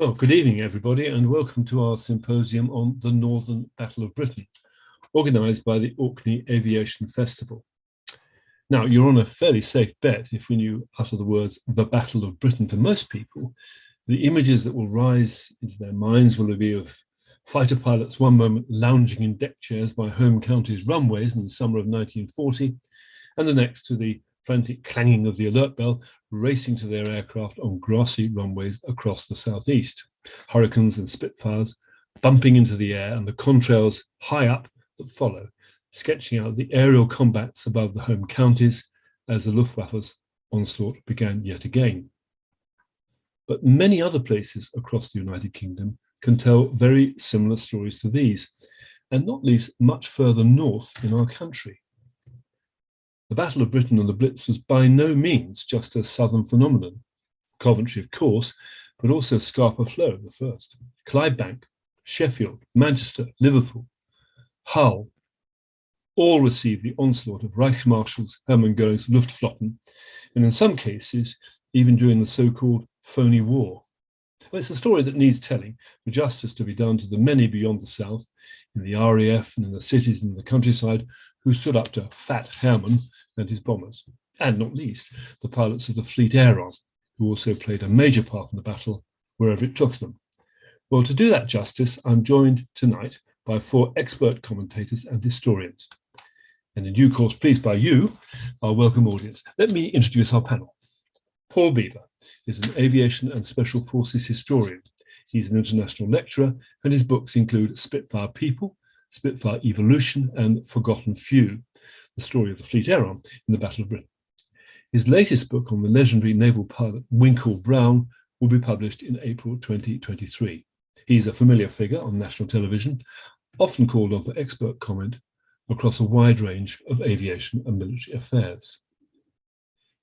Well, good evening, everybody, and welcome to our symposium on the Northern Battle of Britain, organised by the Orkney Aviation Festival. Now, you're on a fairly safe bet if when you utter the words the Battle of Britain to most people, the images that will rise into their minds will be of fighter pilots one moment lounging in deck chairs by home counties runways in the summer of 1940, and the next to the frantic clanging of the alert bell, racing to their aircraft on grassy runways across the southeast. Hurricanes and Spitfires bumping into the air and the contrails high up that follow, sketching out the aerial combats above the home counties as the Luftwaffe's onslaught began yet again. But many other places across the United Kingdom can tell very similar stories to these, and not least much further north in our country. The Battle of Britain and the Blitz was by no means just a southern phenomenon. Coventry, of course, but also Scapa Flow, the first. Clydebank, Sheffield, Manchester, Liverpool, Hull, all received the onslaught of Reichsmarschall's Hermann Göring's Luftflotten, and in some cases, even during the so-called phony war. Well, it's a story that needs telling for justice to be done to the many beyond the south, in the RAF and in the cities and the countryside, who stood up to Fat Hermann and his bombers, and not least the pilots of the Fleet Air Arm, who also played a major part in the battle wherever it took them. Well, to do that justice, I'm joined tonight by four expert commentators and historians. And in due course, pleased by you, our welcome audience. Let me introduce our panel. Paul Beaver is an aviation and special forces historian. He's an international lecturer, and his books include Spitfire People, Spitfire Evolution, and Forgotten Few, the story of the Fleet Air Arm in the Battle of Britain. His latest book on the legendary naval pilot Winkle Brown will be published in April 2023. He's a familiar figure on national television, often called on for expert comment across a wide range of aviation and military affairs.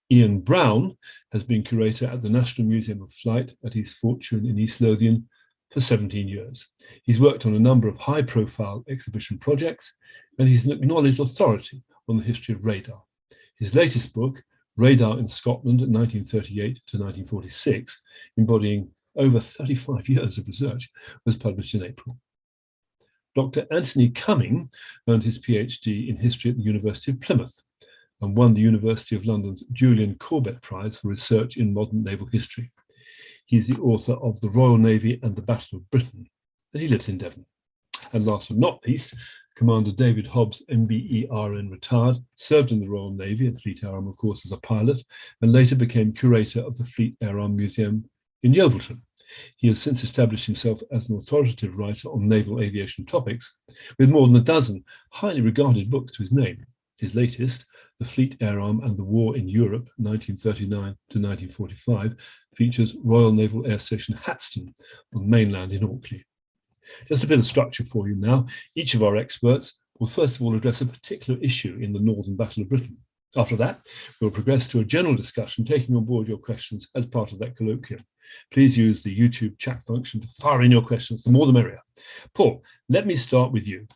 Ian Brown has been curator at the National Museum of Flight at East Fortune in East Lothian for 17 years. He's worked on a number of high-profile exhibition projects, and he's an acknowledged authority on the history of radar. His latest book, Radar in Scotland, 1938 to 1946, embodying over 35 years of research, was published in April. Dr. Anthony Cumming earned his PhD in history at the University of Plymouth and won the University of London's Julian Corbett Prize for research in modern naval history. He's the author of The Royal Navy and the Battle of Britain, and he lives in Devon. And last but not least, Commander David Hobbs, MBERN retired, served in the Royal Navy at Fleet Air Arm, of course, as a pilot, and later became curator of the Fleet Air Arm Museum in Yeovilton. He has since established himself as an authoritative writer on naval aviation topics, with more than a dozen highly regarded books to his name. His latest, The Fleet Air Arm and the War in Europe, 1939 to 1945, features Royal Naval Air Station Hatston on mainland in Orkney. Just a bit of structure for you now. Each of our experts will first of all address a particular issue in the Northern Battle of Britain. After that, we'll progress to a general discussion, taking on board your questions as part of that colloquium. Please use the YouTube chat function to fire in your questions, the more the merrier. Paul, let me start with you.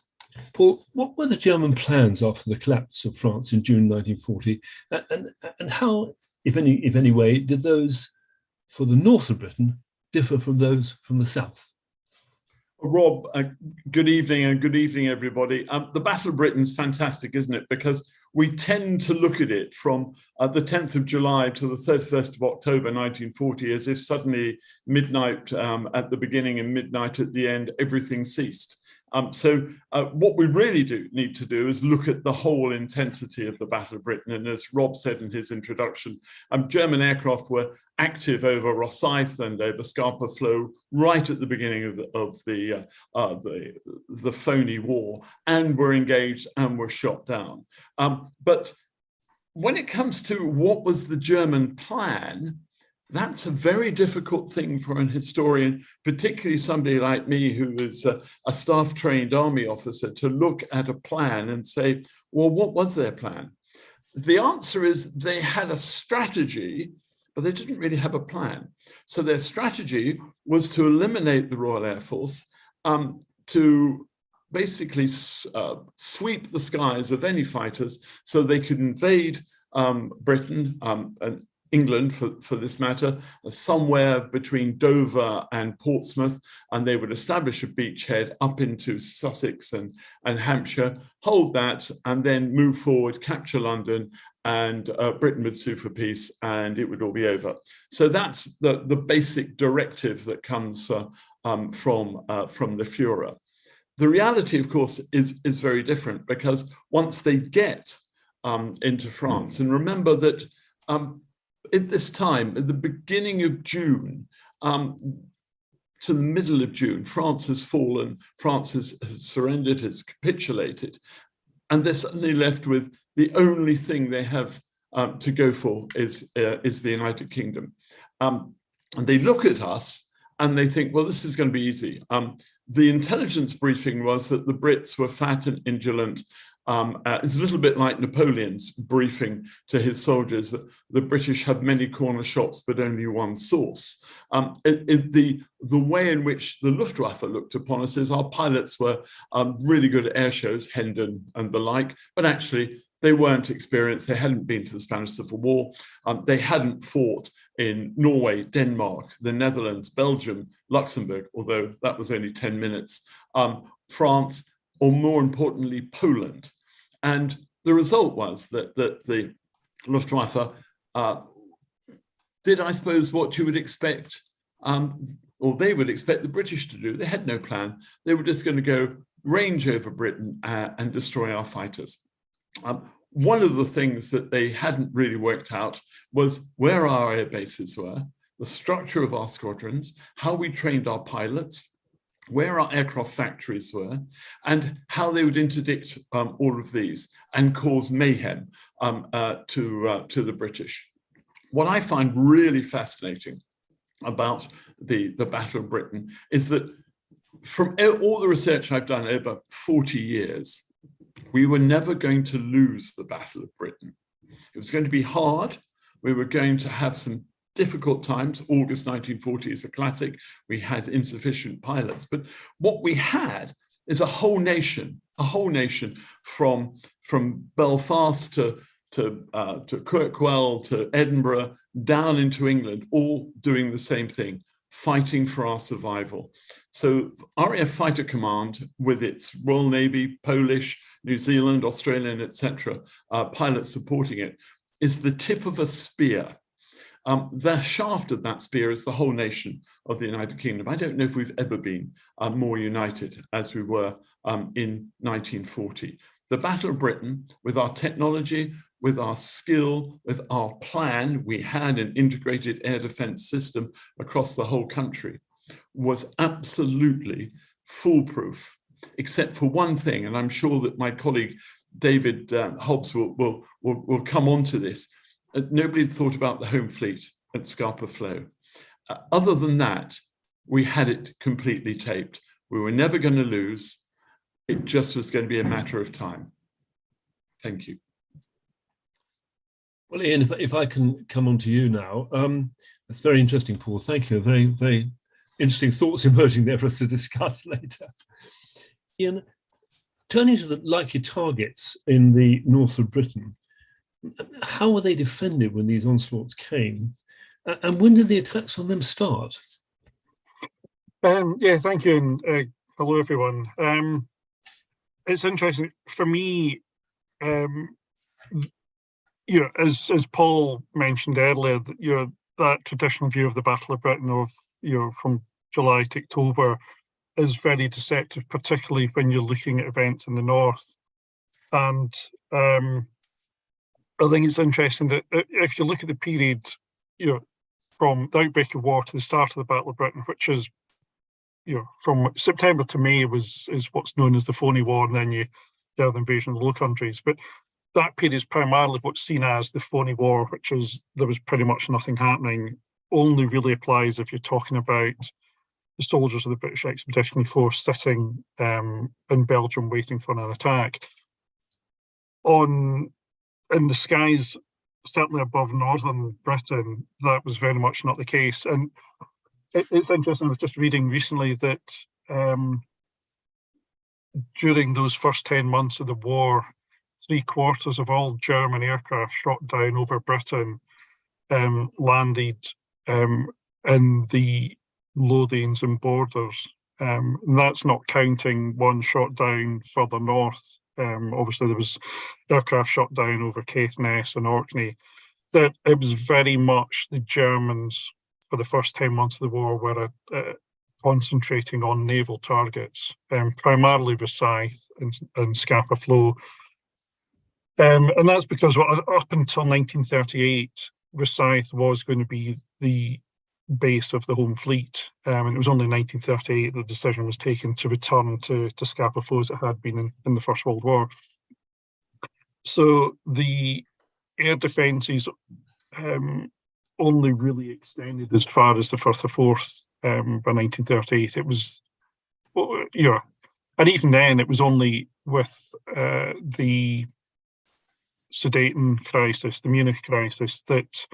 Paul, what were the German plans after the collapse of France in June 1940, and how, if any way, did those for the north of Britain differ from those from the south? Rob, good evening and good evening, everybody. The Battle of Britain is fantastic, isn't it? Because we tend to look at it from the 10th of July to the 31st of October 1940, as if suddenly midnight at the beginning and midnight at the end, everything ceased. So what we really need to do is look at the whole intensity of the Battle of Britain. And as Rob said in his introduction, German aircraft were active over Rosyth and over Scapa Flow right at the beginning of the phony war, and were engaged and were shot down. But when it comes to what was the German plan, that's a very difficult thing for an historian, particularly somebody like me who is a staff-trained army officer, to look at a plan and say, well, what was their plan? The answer is they had a strategy, but they didn't really have a plan. So their strategy was to eliminate the Royal Air Force, to basically sweep the skies of any fighters so they could invade Britain, and England, for this matter, somewhere between Dover and Portsmouth, and they would establish a beachhead up into Sussex and Hampshire, hold that, and then move forward, capture London, and Britain would sue for peace, and it would all be over. So that's the basic directive that comes from the Führer. The reality, of course, is very different, because once they get into France, and remember that at this time, at the beginning of June to the middle of June, France has fallen, France has surrendered, has capitulated, and they're suddenly left with the only thing they have to go for is the United Kingdom. And they look at us and they think, well, this is going to be easy. The intelligence briefing was that the Brits were fat and indolent. It's a little bit like Napoleon's briefing to his soldiers that the British have many corner shops, but only one source. The way in which the Luftwaffe looked upon us is our pilots were really good at air shows, Hendon and the like, but actually they weren't experienced. They hadn't been to the Spanish Civil War. They hadn't fought in Norway, Denmark, the Netherlands, Belgium, Luxembourg, although that was only 10 minutes, France, or more importantly, Poland. And the result was that the Luftwaffe did, I suppose, what you would expect, or they would expect the British to do. They had no plan. They were just going to go range over Britain and destroy our fighters. One of the things that they hadn't really worked out was where our air bases were, the structure of our squadrons, how we trained our pilots, where our aircraft factories were, and how they would interdict all of these and cause mayhem to the British. What I find really fascinating about the Battle of Britain is that from all the research I've done over 40 years, we were never going to lose the Battle of Britain. It was going to be hard. We were going to have some difficult times. August 1940 is a classic. We had insufficient pilots, but what we had is a whole nation from Belfast to Kirkwell to Edinburgh, down into England, all doing the same thing, fighting for our survival. So RAF Fighter Command, with its Royal Navy, Polish, New Zealand, Australian, etc., pilots supporting it, is the tip of a spear. The shaft of that spear is the whole nation of the United Kingdom. I don't know if we've ever been more united as we were in 1940. The Battle of Britain, with our technology, with our skill, with our plan, we had an integrated air defense system across the whole country, was absolutely foolproof, except for one thing, and I'm sure that my colleague David Hobbs will come on to this. Nobody had thought about the home fleet at Scapa Flow. Other than that, we had it completely taped. We were never going to lose. It just was going to be a matter of time. Thank you. Well, Ian, if I can come on to you now, that's very interesting, Paul. Thank you. Very, very interesting thoughts emerging there for us to discuss later. Ian, turning to the likely targets in the north of Britain, how were they defended when these onslaughts came? And when did the attacks on them start? Yeah, thank you, and hello, everyone. It's interesting for me, as Paul mentioned earlier, that that traditional view of the Battle of Britain of from July to October is very deceptive, particularly when you're looking at events in the north. And I think it's interesting that if you look at the period, from the outbreak of war to the start of the Battle of Britain, which is, from September to May is what's known as the phony war, and then you have the invasion of the Low Countries. But that period is primarily what's seen as the phony war, which is there was pretty much nothing happening. Only really applies if you're talking about the soldiers of the British Expeditionary Force sitting in Belgium waiting for an attack. In the skies, certainly above northern Britain, that was very much not the case. And it's interesting, I was just reading recently that during those first 10 months of the war, 3/4 of all German aircraft shot down over Britain landed in the Lothians and Borders. And that's not counting one shot down further north. Obviously, there was aircraft shot down over Caithness and Orkney. That it was very much the Germans for the first 10 months of the war were concentrating on naval targets, primarily Rosyth and Scapa Flow. And that's because up until 1938, Rosyth was going to be the base of the home fleet. And it was only in 1938 the decision was taken to return to Scapa Flow as it had been in the First World War. So the air defences only really extended as far as the Firth of Forth by 1938. It was, and even then it was only with the Sudeten crisis, the Munich crisis, that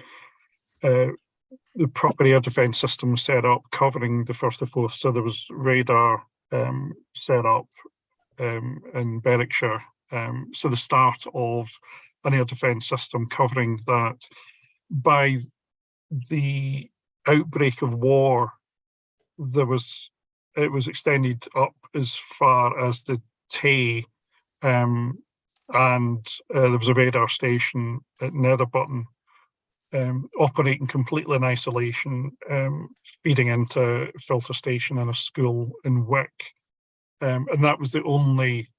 the proper air defence system was set up covering the Firth of Forth. So there was radar set up in Berwickshire. So the start of an air defence system covering that. By the outbreak of war, it was extended up as far as the Tay, and there was a radar station at Netherbutton, operating completely in isolation, feeding into a filter station in a school in Wick, and that was the only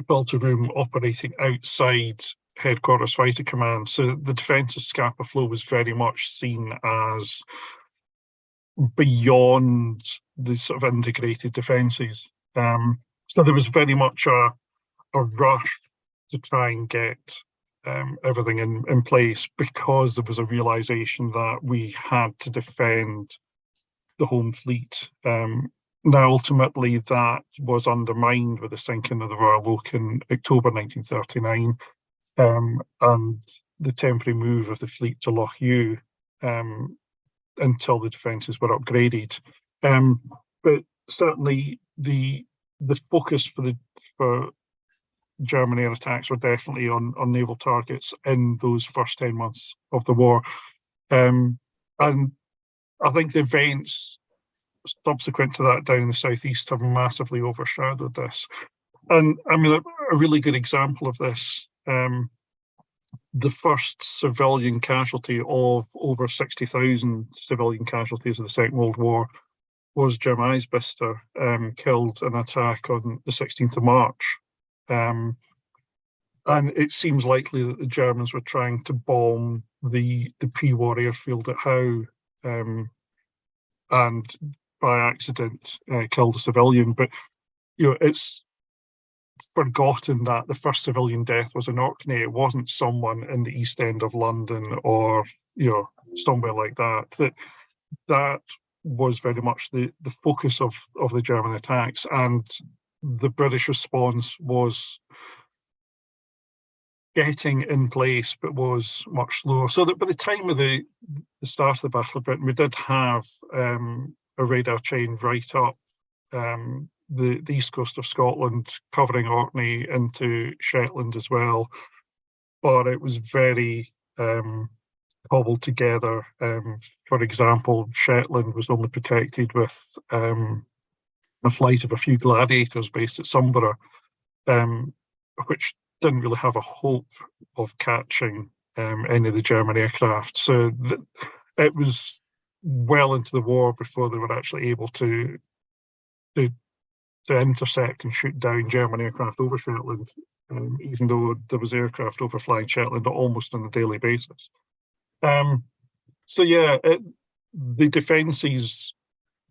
filter room operating outside Headquarters Fighter Command. So the defence of Scapa Flow was very much seen as beyond the sort of integrated defences. So there was very much a rush to try and get everything in place, because there was a realisation that we had to defend the home fleet. Now, ultimately, that was undermined with the sinking of the Royal Oak in October 1939. And the temporary move of the fleet to Loch Ewe until the defences were upgraded. But certainly the focus for German air attacks were definitely on naval targets in those first 10 months of the war. And I think the events subsequent to that down in the southeast have massively overshadowed this. And I mean, a really good example of this, the first civilian casualty of over 60,000 civilian casualties of the Second World War was Jim Isbister, killed in an attack on the 16th of March. And it seems likely that the Germans were trying to bomb the pre-war airfield at Howe, and by accident killed a civilian. But it's forgotten that the first civilian death was in Orkney. It wasn't someone in the East End of London or somewhere like that. That was very much the focus of the German attacks, and the British response was getting in place, but was much slower. So that by the time of the start of the Battle of Britain, we did have a radar chain right up the east coast of Scotland, covering Orkney into Shetland as well. But it was very cobbled together. For example, Shetland was only protected with a flight of a few Gladiators based at Sunborough, which didn't really have a hope of catching any of the German aircraft. So it was well into the war before they were actually able to intercept and shoot down German aircraft over Shetland, even though there was aircraft overflying Shetland almost on a daily basis. The defences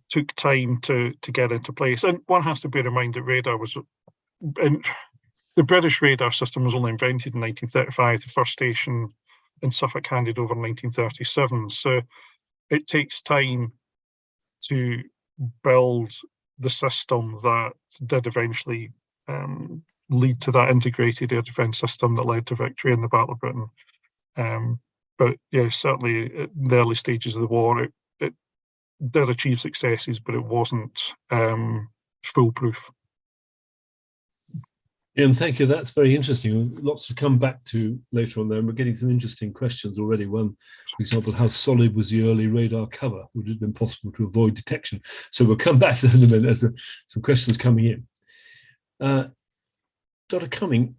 took time to get into place. And one has to bear in mind that radar was... the British radar system was only invented in 1935. The first station in Suffolk handed over in 1937. So it takes time to build the system that did eventually lead to that integrated air defence system that led to victory in the Battle of Britain. But yeah, certainly in the early stages of the war, it did achieve successes, but it wasn't foolproof. Ian, thank you. That's very interesting. Lots to come back to later on there. And we're getting some interesting questions already. One, for example, how solid was the early radar cover? Would it have been possible to avoid detection? So we'll come back to that in a minute. There's some questions coming in. Dr. Cumming,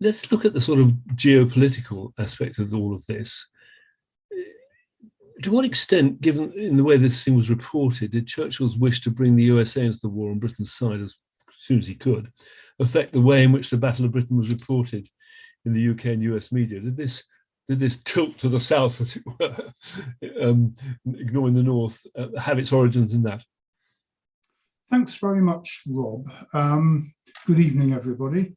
let's look at the sort of geopolitical aspect of all of this. To what extent, given in the way this thing was reported, did Churchill's wish to bring the USA into the war on Britain's side as soon as he could affect the way in which the Battle of Britain was reported in the UK and US media? Did this tilt to the south, as it were, ignoring the north, have its origins in that? Thanks very much, Rob. Good evening, everybody.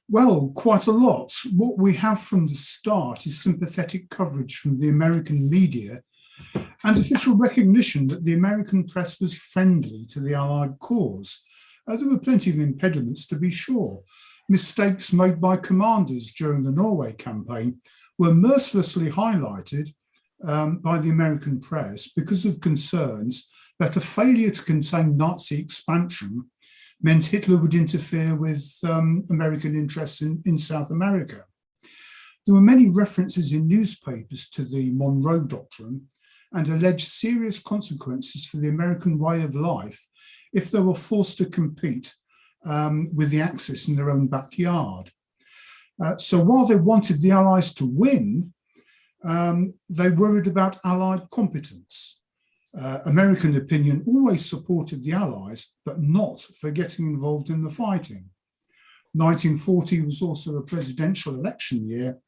Well, quite a lot. What we have from the start is sympathetic coverage from the American media and official recognition that the American press was friendly to the Allied cause. There were plenty of impediments, to be sure. Mistakes made by commanders during the Norway campaign were mercilessly highlighted by the American press because of concerns that a failure to contain Nazi expansion meant Hitler would interfere with American interests in South America. There were many references in newspapers to the Monroe Doctrine and alleged serious consequences for the American way of life if they were forced to compete with the Axis in their own backyard. So while they wanted the Allies to win, they worried about Allied competence. American opinion always supported the Allies, but not for getting involved in the fighting. 1940 was also a presidential election year,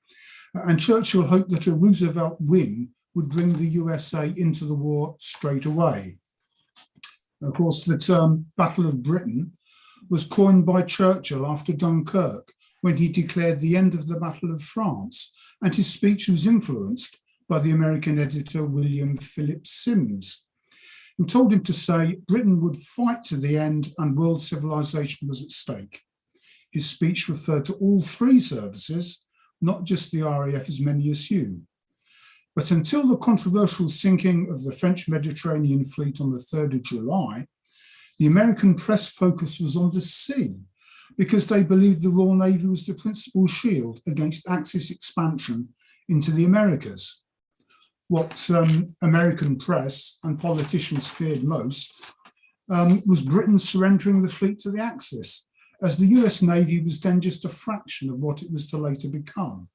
and Churchill hoped that a Roosevelt win would bring the USA into the war straight away. Of course, the term Battle of Britain was coined by Churchill after Dunkirk, when he declared the end of the Battle of France, and his speech was influenced by the American editor William Phillips Sims, who told him to say Britain would fight to the end and world civilization was at stake. His speech referred to all three services, not just the RAF as many assume. But until the controversial sinking of the French Mediterranean fleet on the 3rd of July, the American press focus was on the sea because they believed the Royal Navy was the principal shield against Axis expansion into the Americas. What American press and politicians feared most was Britain surrendering the fleet to the Axis, as the US Navy was then just a fraction of what it was to later become.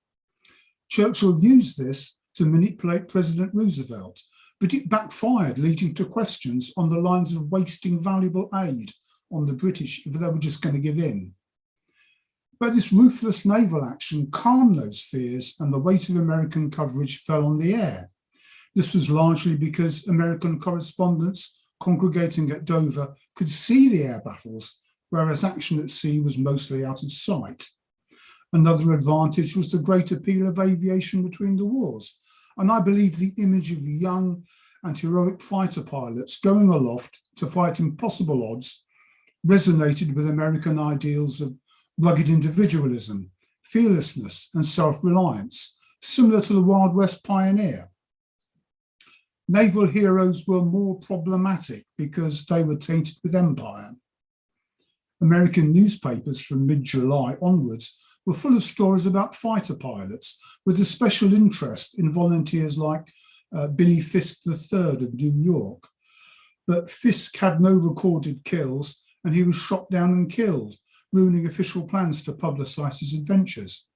Churchill used this to manipulate President Roosevelt, but it backfired, leading to questions on the lines of wasting valuable aid on the British if they were just going to give in. But this ruthless naval action calmed those fears, and the weight of American coverage fell on the air. This was largely because American correspondents congregating at Dover could see the air battles, whereas action at sea was mostly out of sight. Another advantage was the great appeal of aviation between the wars, and I believe the image of young and heroic fighter pilots going aloft to fight impossible odds resonated with American ideals of rugged individualism, fearlessness, and self-reliance, similar to the Wild West pioneer. Naval heroes were more problematic because they were tainted with empire. American newspapers from mid-July onwards were full of stories about fighter pilots, with a special interest in volunteers like Billy Fisk III of New York. But Fisk had no recorded kills, and he was shot down and killed, ruining official plans to publicise his adventures.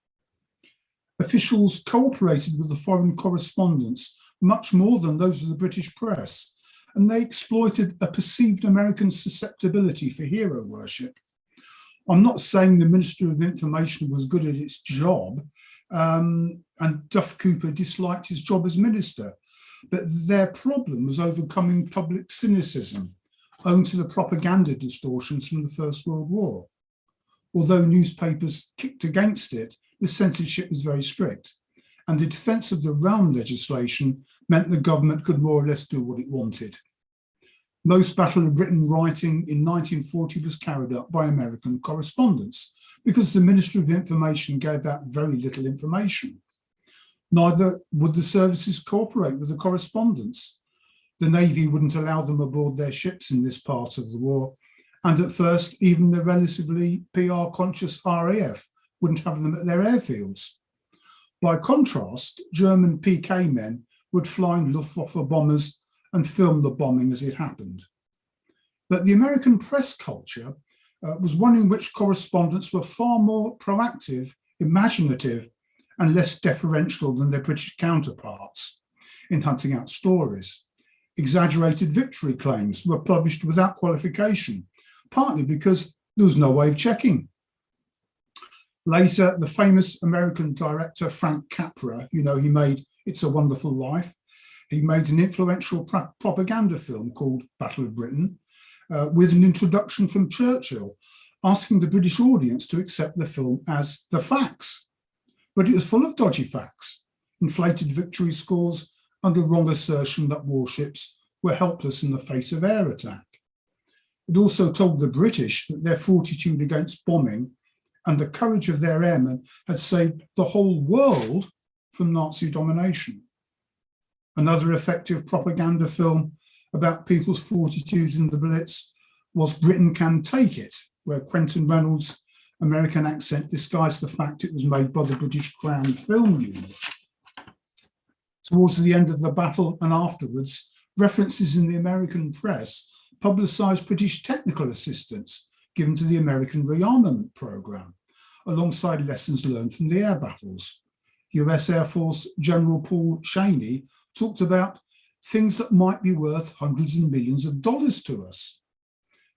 Officials cooperated with the foreign correspondents much more than those of the British press, and they exploited a perceived American susceptibility for hero worship. I'm not saying the Ministry of Information was good at its job, and Duff Cooper disliked his job as minister, but their problem was overcoming public cynicism, owing to the propaganda distortions from the First World War. Although newspapers kicked against it, the censorship was very strict, and the Defence of the Realm legislation meant the government could more or less do what it wanted. Most Battle of Britain writing in 1940 was carried out by American correspondents because the Ministry of Information gave out very little information. Neither would the services cooperate with the correspondents. The Navy wouldn't allow them aboard their ships in this part of the war, And at first, even the relatively PR-conscious RAF wouldn't have them at their airfields. By contrast, German PK men would fly in Luftwaffe bombers and film the bombing as it happened. But the American press culture was one in which correspondents were far more proactive, imaginative, and less deferential than their British counterparts in hunting out stories. Exaggerated victory claims were published without qualification, partly because there was no way of checking. Later, the famous American director Frank Capra, he made It's a Wonderful Life. He made an influential propaganda film called Battle of Britain, with an introduction from Churchill, asking the British audience to accept the film as the facts. But it was full of dodgy facts, inflated victory scores, and the wrong assertion that warships were helpless in the face of air attack. It also told the British that their fortitude against bombing and the courage of their airmen had saved the whole world from Nazi domination. Another effective propaganda film about people's fortitude in the Blitz was Britain Can Take It, where Quentin Reynolds' American accent disguised the fact it was made by the British Crown Film Unit. Towards the end of the battle and afterwards, references in the American press publicised British technical assistance given to the American rearmament programme, alongside lessons learned from the air battles. US Air Force General Paul Cheney talked about things that might be worth hundreds of millions of dollars to us.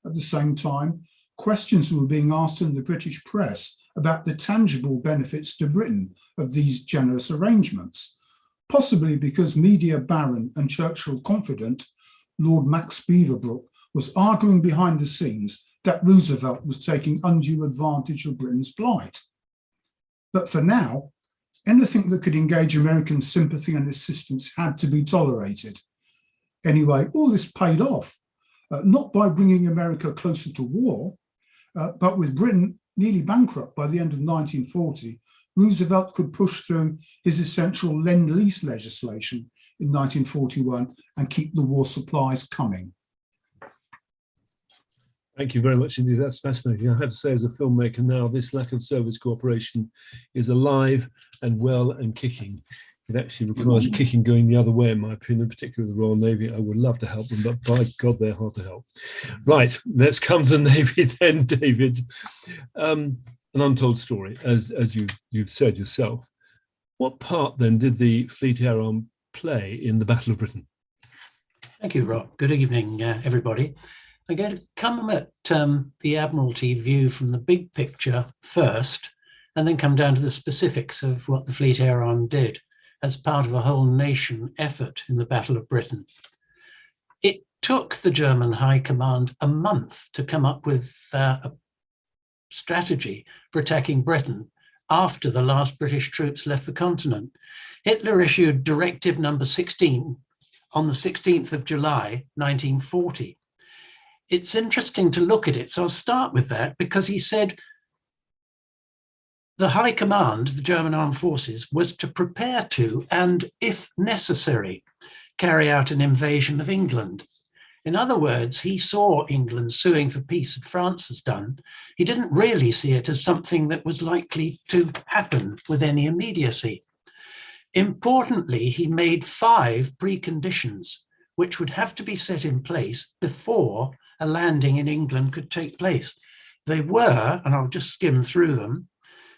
At the same time, questions were being asked in the British press about the tangible benefits to Britain of these generous arrangements, possibly because media baron and Churchill confidant Lord Max Beaverbrook was arguing behind the scenes that Roosevelt was taking undue advantage of Britain's plight. But for now, anything that could engage American sympathy and assistance had to be tolerated. Anyway, all this paid off, not by bringing America closer to war, but with Britain nearly bankrupt by the end of 1940, Roosevelt could push through his essential Lend-Lease legislation in 1941 and keep the war supplies coming. Thank you very much indeed. That's fascinating. I have to say, as a filmmaker now, this lack of service cooperation is alive and well and kicking. It actually requires kicking going the other way, in my opinion, particularly the Royal Navy. I would love to help them, but by God, they're hard to help. Right, let's come to the Navy then, David. An untold story, as you've said yourself. What part then did the Fleet Air Arm play in the Battle of Britain? Thank you, Rob. Good evening, everybody. I'm going to come at the Admiralty view from the big picture first, and then come down to the specifics of what the Fleet Air Arm did as part of a whole nation effort in the Battle of Britain. It took the German High Command a month to come up with a strategy for attacking Britain after the last British troops left the continent. Hitler issued Directive Number 16 on the 16th of July, 1940. It's interesting to look at it, so I'll start with that, because he said the High Command of the German Armed Forces was to prepare to, and if necessary, carry out an invasion of England. In other words, he saw England suing for peace, as France has done. He didn't really see it as something that was likely to happen with any immediacy. Importantly, he made 5 preconditions which would have to be set in place before a landing in England could take place. They were, and I'll just skim through them,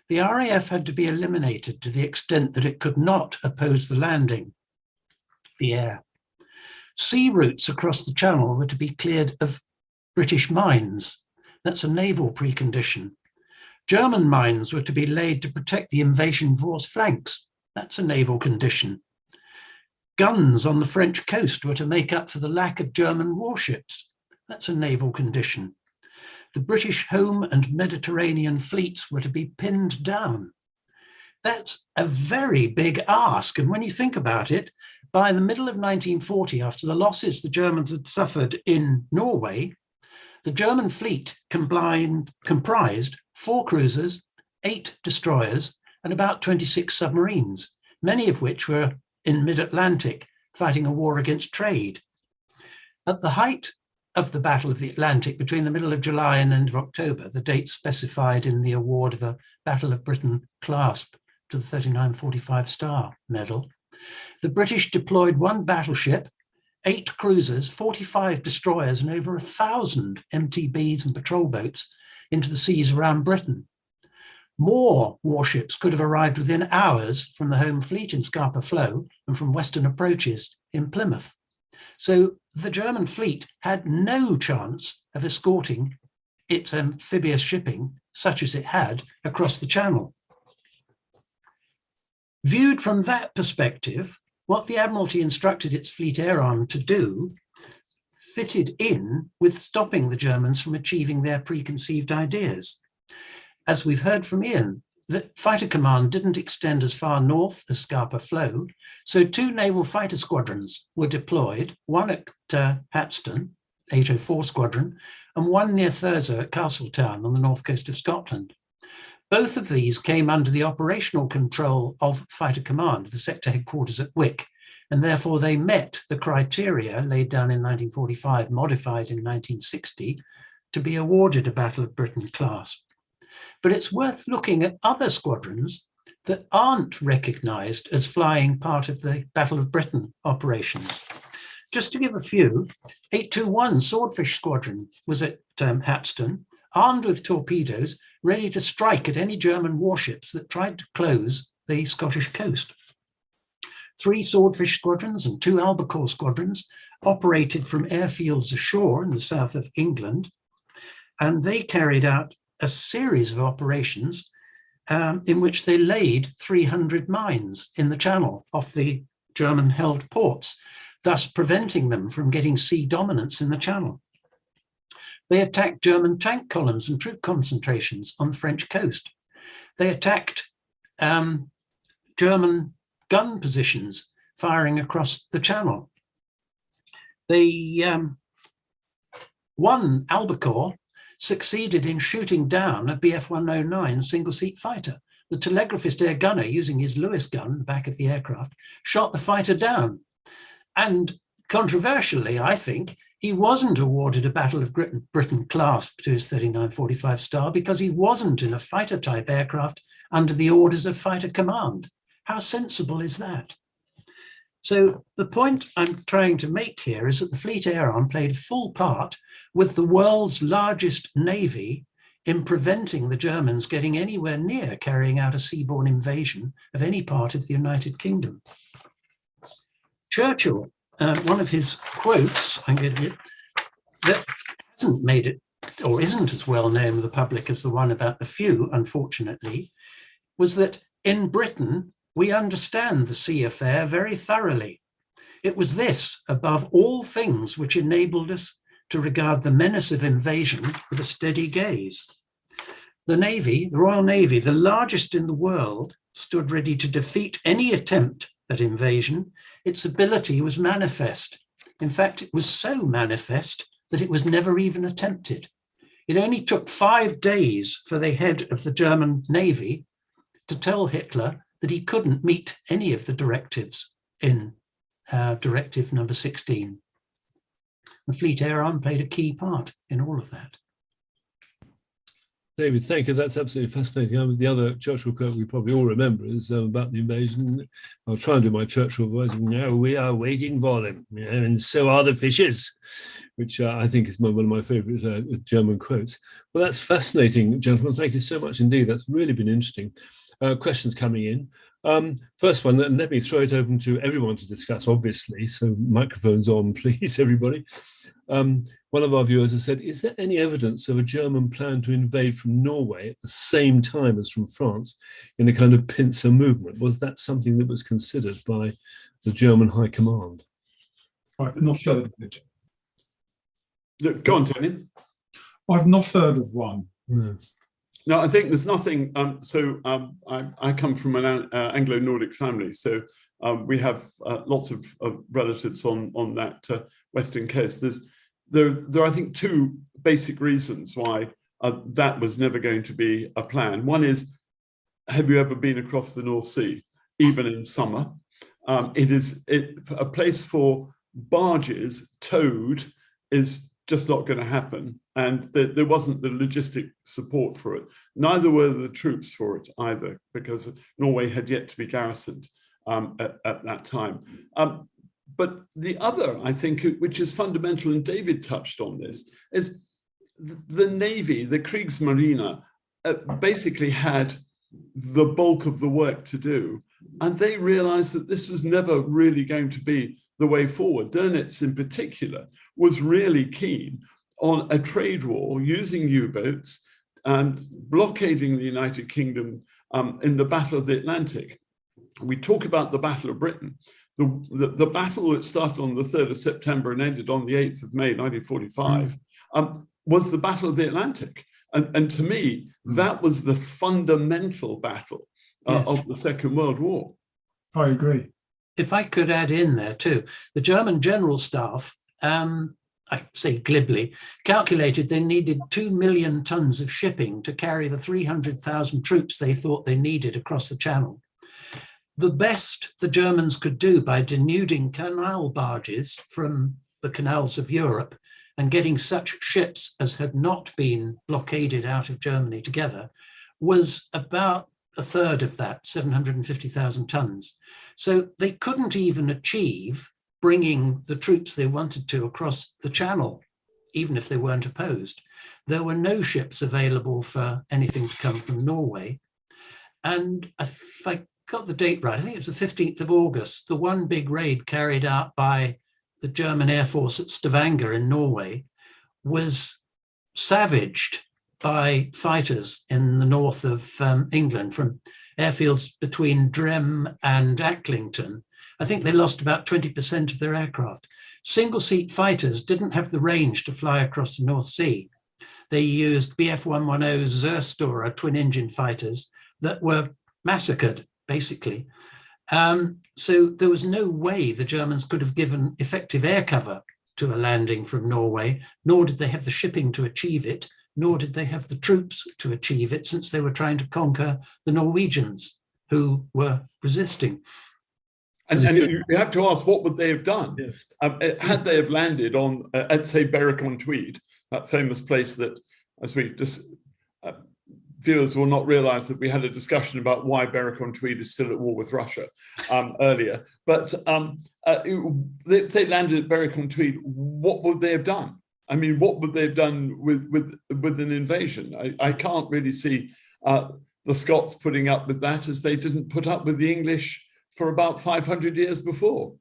the RAF had to be eliminated to the extent that it could not oppose the landing, the air. Sea routes across the Channel were to be cleared of British mines. That's a naval precondition. German mines were to be laid to protect the invasion force flanks. That's a naval condition. Guns on the French coast were to make up for the lack of German warships. That's a naval condition. The British home and Mediterranean fleets were to be pinned down. That's a very big ask. And when you think about it, by the middle of 1940, after the losses the Germans had suffered in Norway, the German fleet comprised 4 cruisers, 8 destroyers, and about 26 submarines, many of which were in mid-Atlantic fighting a war against trade. At the height of the Battle of the Atlantic between the middle of July and end of October, the date specified in the award of a Battle of Britain clasp to the 3945 Star Medal, the British deployed 1 battleship, 8 cruisers, 45 destroyers, and over 1,000 MTBs and patrol boats into the seas around Britain. More warships could have arrived within hours from the home fleet in Scapa Flow and from western approaches in Plymouth. So the German fleet had no chance of escorting its amphibious shipping, such as it had, across the Channel. Viewed from that perspective, what the Admiralty instructed its fleet air arm to do fitted in with stopping the Germans from achieving their preconceived ideas. As we've heard from Ian, the fighter command didn't extend as far north as Scapa Flow, so 2 naval fighter squadrons were deployed, one at Hatston, 804 Squadron, and one near Thurso at Castletown on the north coast of Scotland. Both of these came under the operational control of Fighter Command, the sector headquarters at Wick, and therefore they met the criteria laid down in 1945, modified in 1960, to be awarded a Battle of Britain class. But it's worth looking at other squadrons that aren't recognised as flying part of the Battle of Britain operations. Just to give a few, 821 Swordfish Squadron was at Hatston, armed with torpedoes, ready to strike at any German warships that tried to close the Scottish coast. 3 Swordfish Squadrons and 2 Albacore Squadrons operated from airfields ashore in the south of England, and they carried out a series of operations in which they laid 300 mines in the Channel off the German-held ports, thus preventing them from getting sea dominance in the Channel. They attacked German tank columns and troop concentrations on the French coast. They attacked German gun positions firing across the Channel. One Albacore succeeded in shooting down a Bf-109 single-seat fighter. The telegraphist air gunner, using his Lewis gun, the back of the aircraft, shot the fighter down. And controversially, I think, he wasn't awarded a Battle of Britain clasp to his 3945 Star because he wasn't in a fighter-type aircraft under the orders of Fighter Command. How sensible is that? So the point I'm trying to make here is that the Fleet Air Arm played a full part with the world's largest navy in preventing the Germans getting anywhere near carrying out a seaborne invasion of any part of the United Kingdom. Churchill, one of his quotes, I'm going to get, that hasn't made it or isn't as well known to the public as the one about the few, unfortunately, was that in Britain, we understand the sea affair very thoroughly. It was this, above all things, which enabled us to regard the menace of invasion with a steady gaze. The Navy, the Royal Navy, the largest in the world, stood ready to defeat any attempt at invasion. Its ability was manifest. In fact, it was so manifest that it was never even attempted. It only took 5 days for the head of the German Navy to tell Hitler that he couldn't meet any of the directives in Directive number 16. The Fleet Air Arm played a key part in all of that. David, thank you. That's absolutely fascinating. The other Churchill quote we probably all remember is about the invasion. I'll try and do my Churchill voice. No, we are waiting for them, and so are the fishes, which I think is one of my favourite German quotes. Well, that's fascinating, gentlemen. Thank you so much indeed. That's really been interesting. Questions coming in. First one, and let me throw it open to everyone to discuss, obviously. So microphones on, please, everybody. One of our viewers has said, is there any evidence of a German plan to invade from Norway at the same time as from France in a kind of pincer movement? Was that something that was considered by the German High Command? I've not heard of it. Go on, Tony. I've not heard of one. No. No, I think there's nothing. I come from an Anglo-Nordic family, so we have lots of relatives on that western coast. There are, I think, 2 basic reasons why that was never going to be a plan. One is, have you ever been across the North Sea, even in summer? It is a place for barges towed is just not going to happen. And there wasn't the logistic support for it. Neither were the troops for it either, because Norway had yet to be garrisoned at that time. But the other, I think, which is fundamental, and David touched on this, is the Navy, the Kriegsmarine, basically had the bulk of the work to do. And they realized that this was never really going to be the way forward. Dönitz in particular was really keen on a trade war using U-boats and blockading the United Kingdom in the Battle of the Atlantic. We talk about the Battle of Britain. The battle that started on the 3rd of September and ended on the 8th of May, 1945, was the Battle of the Atlantic. And to me, that was the fundamental battle of the Second World War. I agree. If I could add in there too, the German General Staff, I say glibly, calculated they needed 2 million tons of shipping to carry the 300,000 troops they thought they needed across the Channel. The best the Germans could do by denuding canal barges from the canals of Europe and getting such ships as had not been blockaded out of Germany together was about a third of that, 750,000 tons. So they couldn't even achieve bringing the troops they wanted to across the Channel, even if they weren't opposed. There were no ships available for anything to come from Norway. And if I got the date right, I think it was the 15th of August, the one big raid carried out by the German Air Force at Stavanger in Norway was savaged by fighters in the north of England from airfields between Drem and Acklington. I think they lost about 20% of their aircraft. Single-seat fighters didn't have the range to fly across the North Sea. They used Bf 110 Zerstorer twin-engine fighters that were massacred, basically. So there was no way the Germans could have given effective air cover to a landing from Norway, nor did they have the shipping to achieve it, nor did they have the troops to achieve it, since they were trying to conquer the Norwegians who were resisting. And you have to ask, what would they have done? Yes. Had they have landed on, at say, Berwick-on-Tweed, that famous place that, as we just, viewers will not realize that we had a discussion about why Berwick-on-Tweed is still at war with Russia earlier. But if they landed at Berwick-on-Tweed, what would they have done? I mean, what would they have done with an invasion? I can't really see the Scots putting up with that, as they didn't put up with the English for about 500 years before.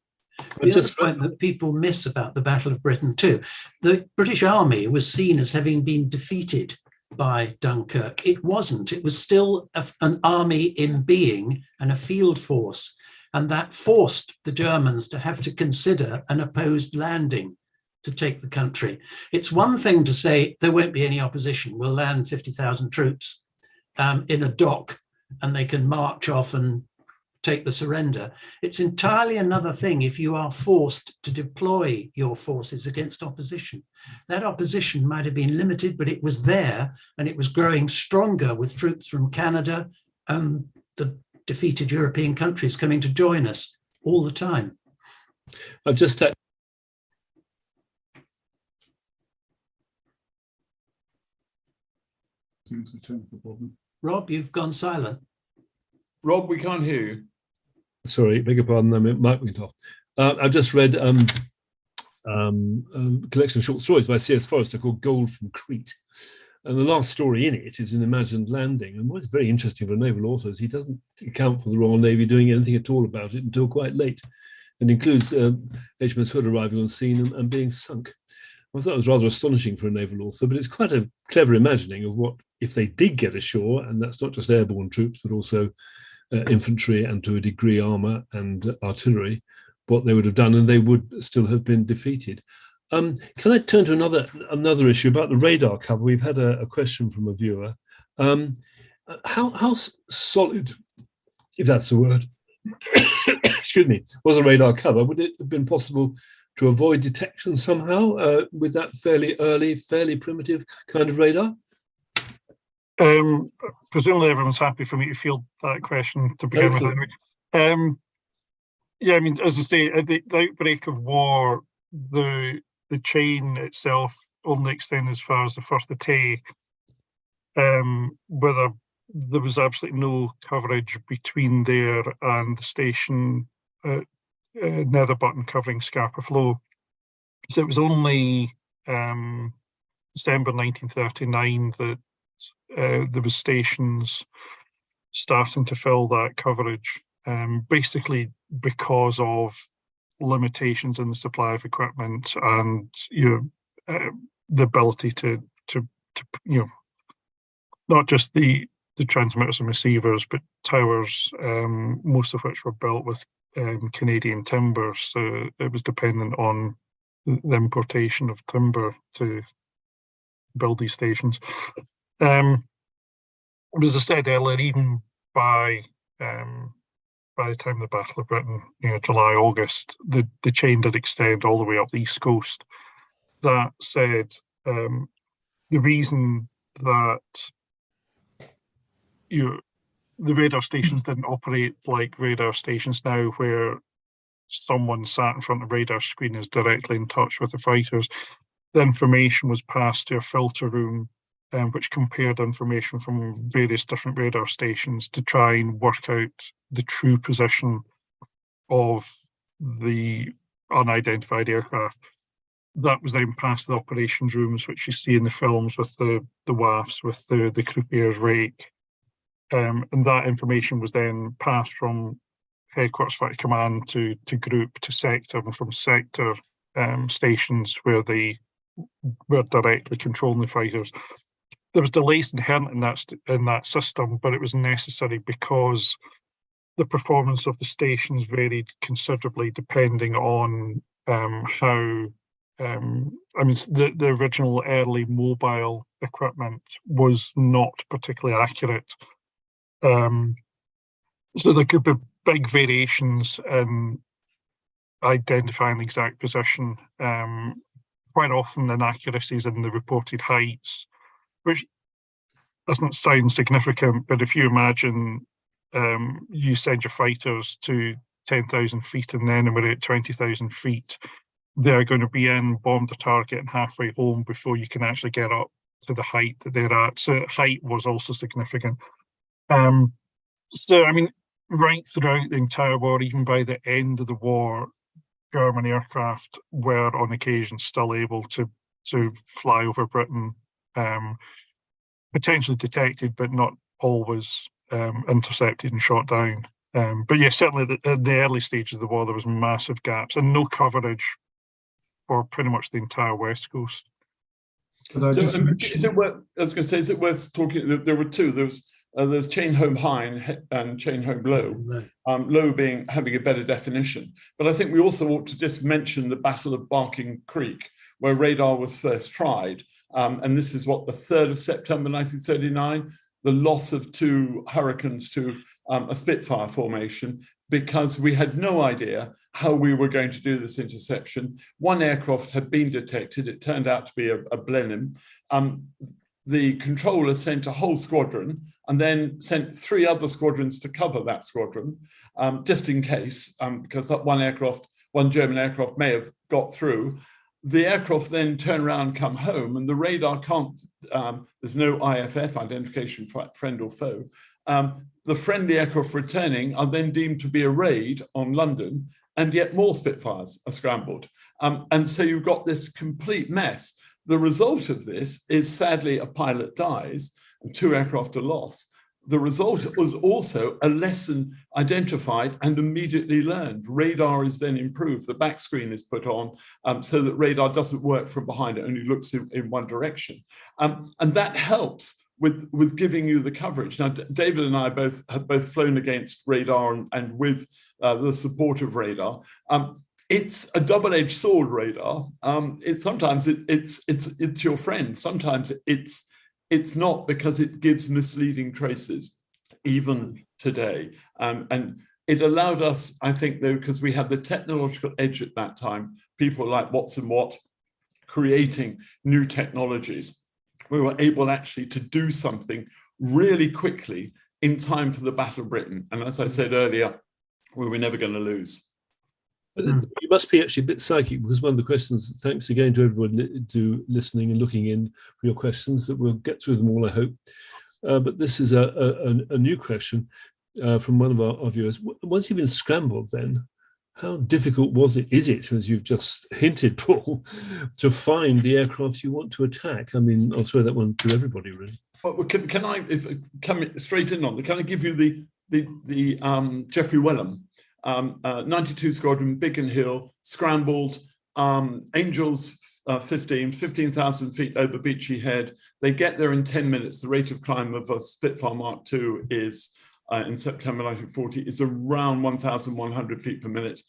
The other point that people miss about the Battle of Britain too, the British Army was seen as having been defeated by Dunkirk. It wasn't. It was still an army in being and a field force, and that forced the Germans to have to consider an opposed landing to take the country. It's one thing to say there won't be any opposition, we'll land 50,000 troops in a dock and they can march off and take the surrender. It's entirely another thing if you are forced to deploy your forces against opposition. That opposition might have been limited, but it was there, and it was growing stronger with troops from Canada and the defeated European countries coming to join us all the time. I've just Seems to turn the problem. Rob, you've gone silent. Rob, we can't hear you. Sorry, beg your pardon, I might went off. I've just read a collection of short stories by C.S. Forrester called Gold from Crete. And the last story in it is an imagined landing. And what's very interesting for a naval author is he doesn't account for the Royal Navy doing anything at all about it until quite late. And includes HMS Hood arriving on scene and being sunk. I thought it was rather astonishing for a naval author, but it's quite a clever imagining of what, if they did get ashore, and that's not just airborne troops, but also infantry and to a degree armour and artillery, what they would have done, and they would still have been defeated. Can I turn to another issue about the radar cover? We've had a question from a viewer. How solid, if that's the word, excuse me, was a radar cover? Would it have been possible to avoid detection somehow with that fairly early, fairly primitive kind of radar? Presumably everyone's happy for me to field that question to begin with. Anyway. Yeah, I mean, as I say, at the outbreak of war, the chain itself only extended as far as the Firth of Tay, where there was absolutely no coverage between there and the station Netherburton covering Scapa Flow. So it was only December 1939 that there was stations starting to fill that coverage, basically because of limitations in the supply of equipment and the ability to not just the transmitters and receivers, but towers, most of which were built with Canadian timber, so it was dependent on the importation of timber to build these stations. As I said earlier, even by the time of the Battle of Britain, July, August, the chain did extend all the way up the East Coast. That said, the reason that the radar stations didn't operate like radar stations now, where someone sat in front of a radar screen is directly in touch with the fighters. The information was passed to a filter room, which compared information from various different radar stations to try and work out the true position of the unidentified aircraft. That was then passed to the operations rooms, which you see in the films with the WAFs, with the croupier's rake. And that information was then passed from Headquarters Fighter Command to group to sector, and from sector stations where they were directly controlling the fighters. There was delays inherent in that system, but it was necessary because the performance of the stations varied considerably depending on how. The original early mobile equipment was not particularly accurate. So there could be big variations in identifying the exact position, quite often inaccuracies in the reported heights, which doesn't sound significant, but if you imagine you send your fighters to 10,000 feet and then we're at 20,000 feet, they're going to be in, bomb the target and halfway home before you can actually get up to the height that they're at. So height was also significant. Right throughout the entire war, even by the end of the war, German aircraft were on occasion still able to fly over Britain, potentially detected, but not always intercepted and shot down. But yeah, certainly in the early stages of the war, there was massive gaps and no coverage for pretty much the entire West Coast. Is it worth talking? There were two. There's chain home high and chain home low. Low being having a better definition. But I think we also ought to just mention the Battle of Barking Creek, where radar was first tried. And this is the 3rd of September 1939, the loss of 2 Hurricanes to a Spitfire formation, because we had no idea how we were going to do this interception. One aircraft had been detected. It turned out to be a Blenheim. The controller sent a whole squadron and then sent 3 other squadrons to cover that squadron, just in case, because that one German aircraft may have got through. The aircraft then turn around, come home, and the radar can't, there's no IFF, identification friend or foe. The friendly aircraft returning are then deemed to be a raid on London, and yet more Spitfires are scrambled. And so you've got this complete mess. The result of this is sadly a pilot dies and 2 aircraft are lost. The result was also a lesson identified and immediately learned. Radar is then improved. The back screen is put on so that radar doesn't work from behind. It only looks in one direction. And that helps with giving you the coverage. Now, David and I have both flown against radar and with the support of radar. It's a double-edged sword, radar. Sometimes it's your friend. Sometimes it's not, because it gives misleading traces, even today. And it allowed us, I think, though, because we had the technological edge at that time, people like Watson Watt creating new technologies. We were able actually to do something really quickly in time for the Battle of Britain. And as I said earlier, we were never going to lose. You must be actually a bit psychic, because one of the questions, thanks again to everyone listening and looking in for your questions, that we'll get through them all, I hope. But this is a new question from one of our viewers. Once you've been scrambled, then how difficult is it, as you've just hinted, Paul, to find the aircraft you want to attack? I mean, I'll throw that one to everybody, really. Well, can I, if come straight in on, can I give you the Geoffrey Wellham 92 Squadron, Biggin Hill, scrambled, Angels 15,000 feet over Beachy Head. They get there in 10 minutes. The rate of climb of a Spitfire Mark II is, in September 1940, is around 1,100 feet per minute.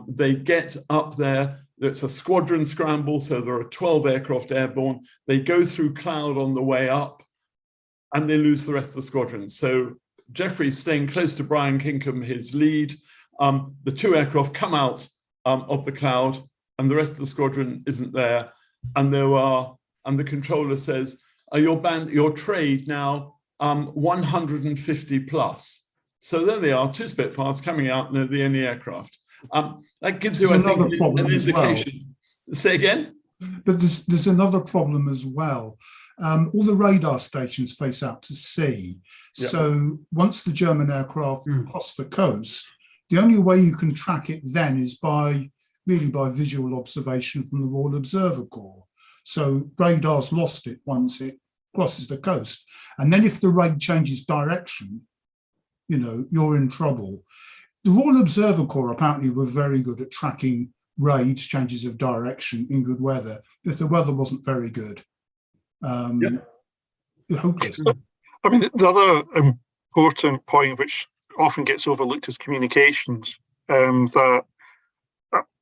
They get up there. It's a squadron scramble, so there are 12 aircraft airborne. They go through cloud on the way up, and they lose the rest of the squadron. So Geoffrey's staying close to Brian Kinkham, his lead. The two aircraft come out of the cloud, and the rest of the squadron isn't there. And the controller says, your trade now 150 plus. So there they are, two Spitfires coming out, and they're the only aircraft. That gives you, I think, an indication. Well. Say again? But there's another problem as well. All the radar stations face out to sea. Yep. So once the German aircraft cross the coast, the only way you can track it then is by visual observation from the Royal Observer Corps. So radar's lost it once it crosses the coast. And then if the raid changes direction, you're in trouble. The Royal Observer Corps apparently were very good at tracking raids, changes of direction in good weather. If the weather wasn't very good, hopeless. I mean, the other important point, which often gets overlooked, is communications. That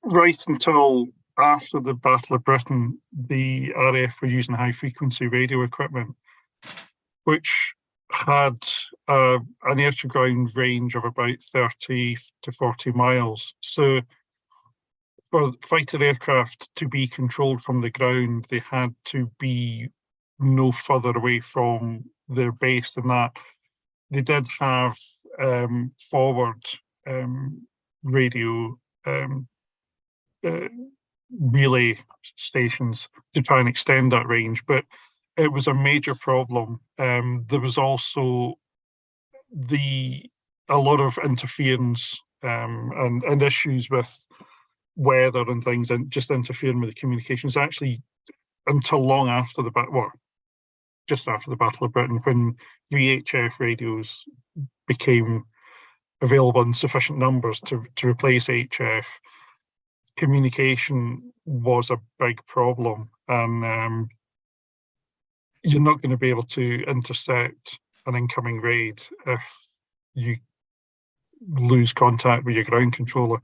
right until after the Battle of Britain, the RAF were using high-frequency radio equipment, which had an air-to-ground range of about 30 to 40 miles. So for fighter aircraft to be controlled from the ground, they had to be no further away from their base than that. They did have forward radio relay stations to try and extend that range, but it was a major problem. There was also a lot of interference and issues with weather and things, and just interfering with the communications. Actually, until long after just after the Battle of Britain, when VHF radios became available in sufficient numbers to replace HF, communication was a big problem, and you're not going to be able to intercept an incoming raid if you lose contact with your ground controller.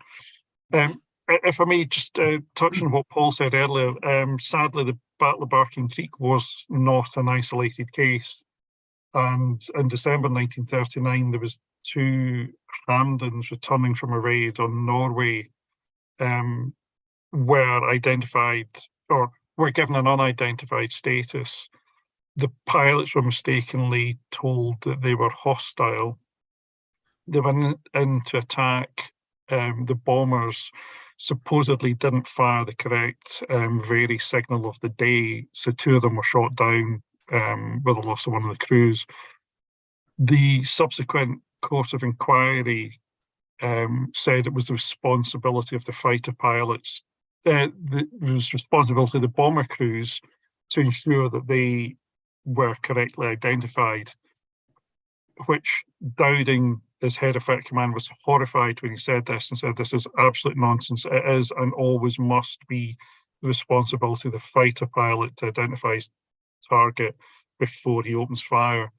If I may just touch on what Paul said earlier, sadly the Battle of Barking Creek was not an isolated case, and in December 1939 there was two Hamdens returning from a raid on Norway, were identified, or were given an unidentified status. The pilots were mistakenly told that they were hostile. They went in to attack. The bombers supposedly didn't fire the correct Very signal of the day, so two of them were shot down with the loss of one of the crews. The subsequent court of inquiry said it was the responsibility of the fighter pilots, it was responsibility of the bomber crews to ensure that they were correctly identified, which Dowding, as head of Fighter Command, was horrified when he said this and said, "This is absolute nonsense. It is and always must be the responsibility of the fighter pilot to identify his target before he opens fire."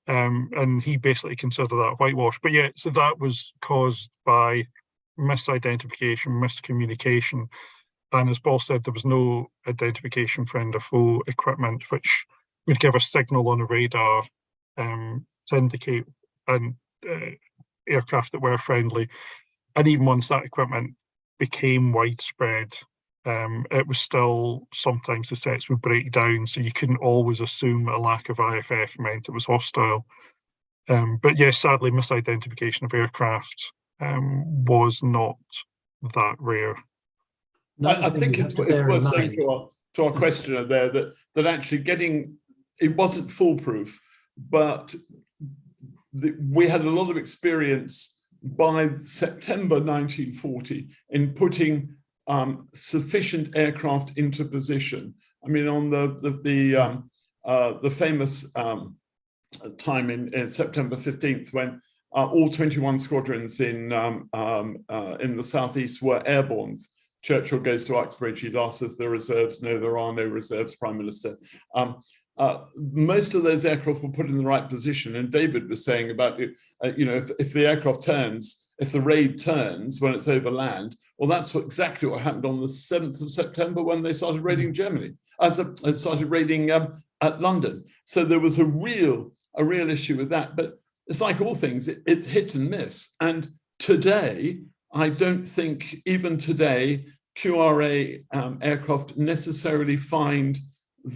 And he basically considered that whitewash. But yeah, so that was caused by misidentification, miscommunication. And as Paul said, there was no identification friend or foe equipment, which would give a signal on a radar to indicate an aircraft that were friendly. And even once that equipment became widespread, it was still, sometimes the sets would break down, so you couldn't always assume a lack of IFF meant it was hostile. But yes, sadly, misidentification of aircraft was not that rare. I think it's worth saying to our questioner there that actually it wasn't foolproof, but we had a lot of experience by September 1940 in putting sufficient aircraft into position. I mean, on the famous time in September 15th, when all 21 squadrons in the southeast were airborne. Churchill goes to Uxbridge. He'd asked us the reserves. No, there are no reserves, Prime Minister. Most of those aircraft were put in the right position. And David was saying about, if the aircraft turns, if the raid turns when it's over land, well, that's exactly what happened on the 7th of September when they started raiding Germany, started raiding London. So there was a real issue with that. But it's like all things, it's hit and miss. And today, I don't think even today, QRA aircraft necessarily find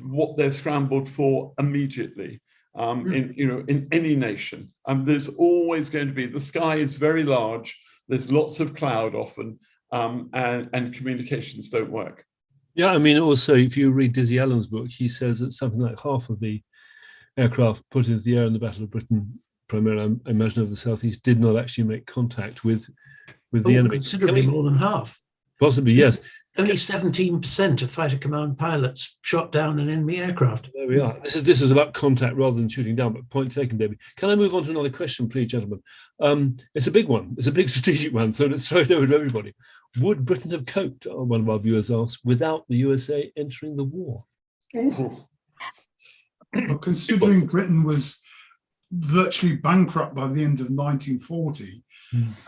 what they're scrambled for immediately in any nation. There's always going to be, the sky is very large, there's lots of cloud often, and communications don't work. Yeah, I mean, also, if you read Dizzy Allen's book, he says that something like half of the aircraft put into the air in the Battle of Britain, primarily, I imagine, over the southeast, did not actually make contact with the enemy. Considerably more than half. Possibly, yes. Only 17% of fighter command pilots shot down an enemy aircraft. There we are. This is about contact rather than shooting down, but point taken, David. Can I move on to another question, please, gentlemen? It's a big one. It's a big strategic one, so let's throw it over to everybody. Would Britain have coped, one of our viewers asked, without the USA entering the war? Well, considering Britain was virtually bankrupt by the end of 1940,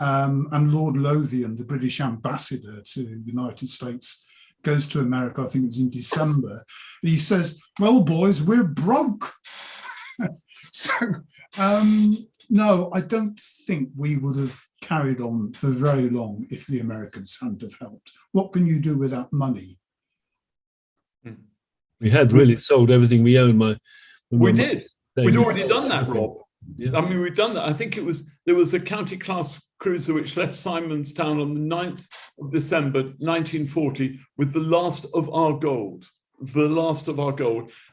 and Lord Lothian, the British ambassador to the United States, goes to America, I think it was in December. He says, well, boys, we're broke. So, no, I don't think we would have carried on for very long if the Americans hadn't have helped. What can you do without money? We had really sold everything we owned. We did. We'd already done that, Rob. Yeah. I mean, we've done that. I think there was a county class cruiser which left Simonstown on the 9th of December 1940 with the last of our gold,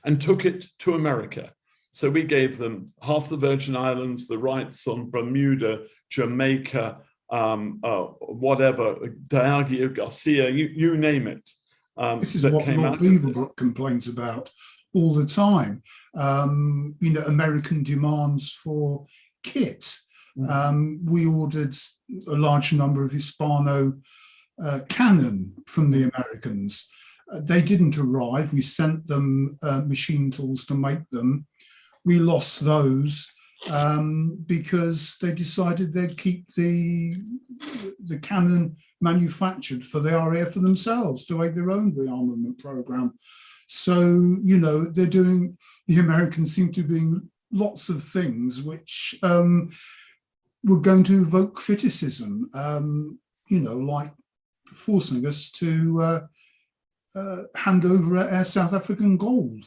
and took it to America. So we gave them half the Virgin Islands, the rights on Bermuda, Jamaica, whatever, Diageo Garcia, you name it. This is what Lord Beaverbrook complains about all the time. American demands for kit. We ordered a large number of Hispano cannon from the Americans. They didn't arrive. We sent them machine tools to make them. We lost those because they decided they'd keep the cannon manufactured for the RAF for themselves to aid their own rearmament program. So, the Americans seem to be doing lots of things which were going to evoke criticism, like forcing us to hand over our South African gold.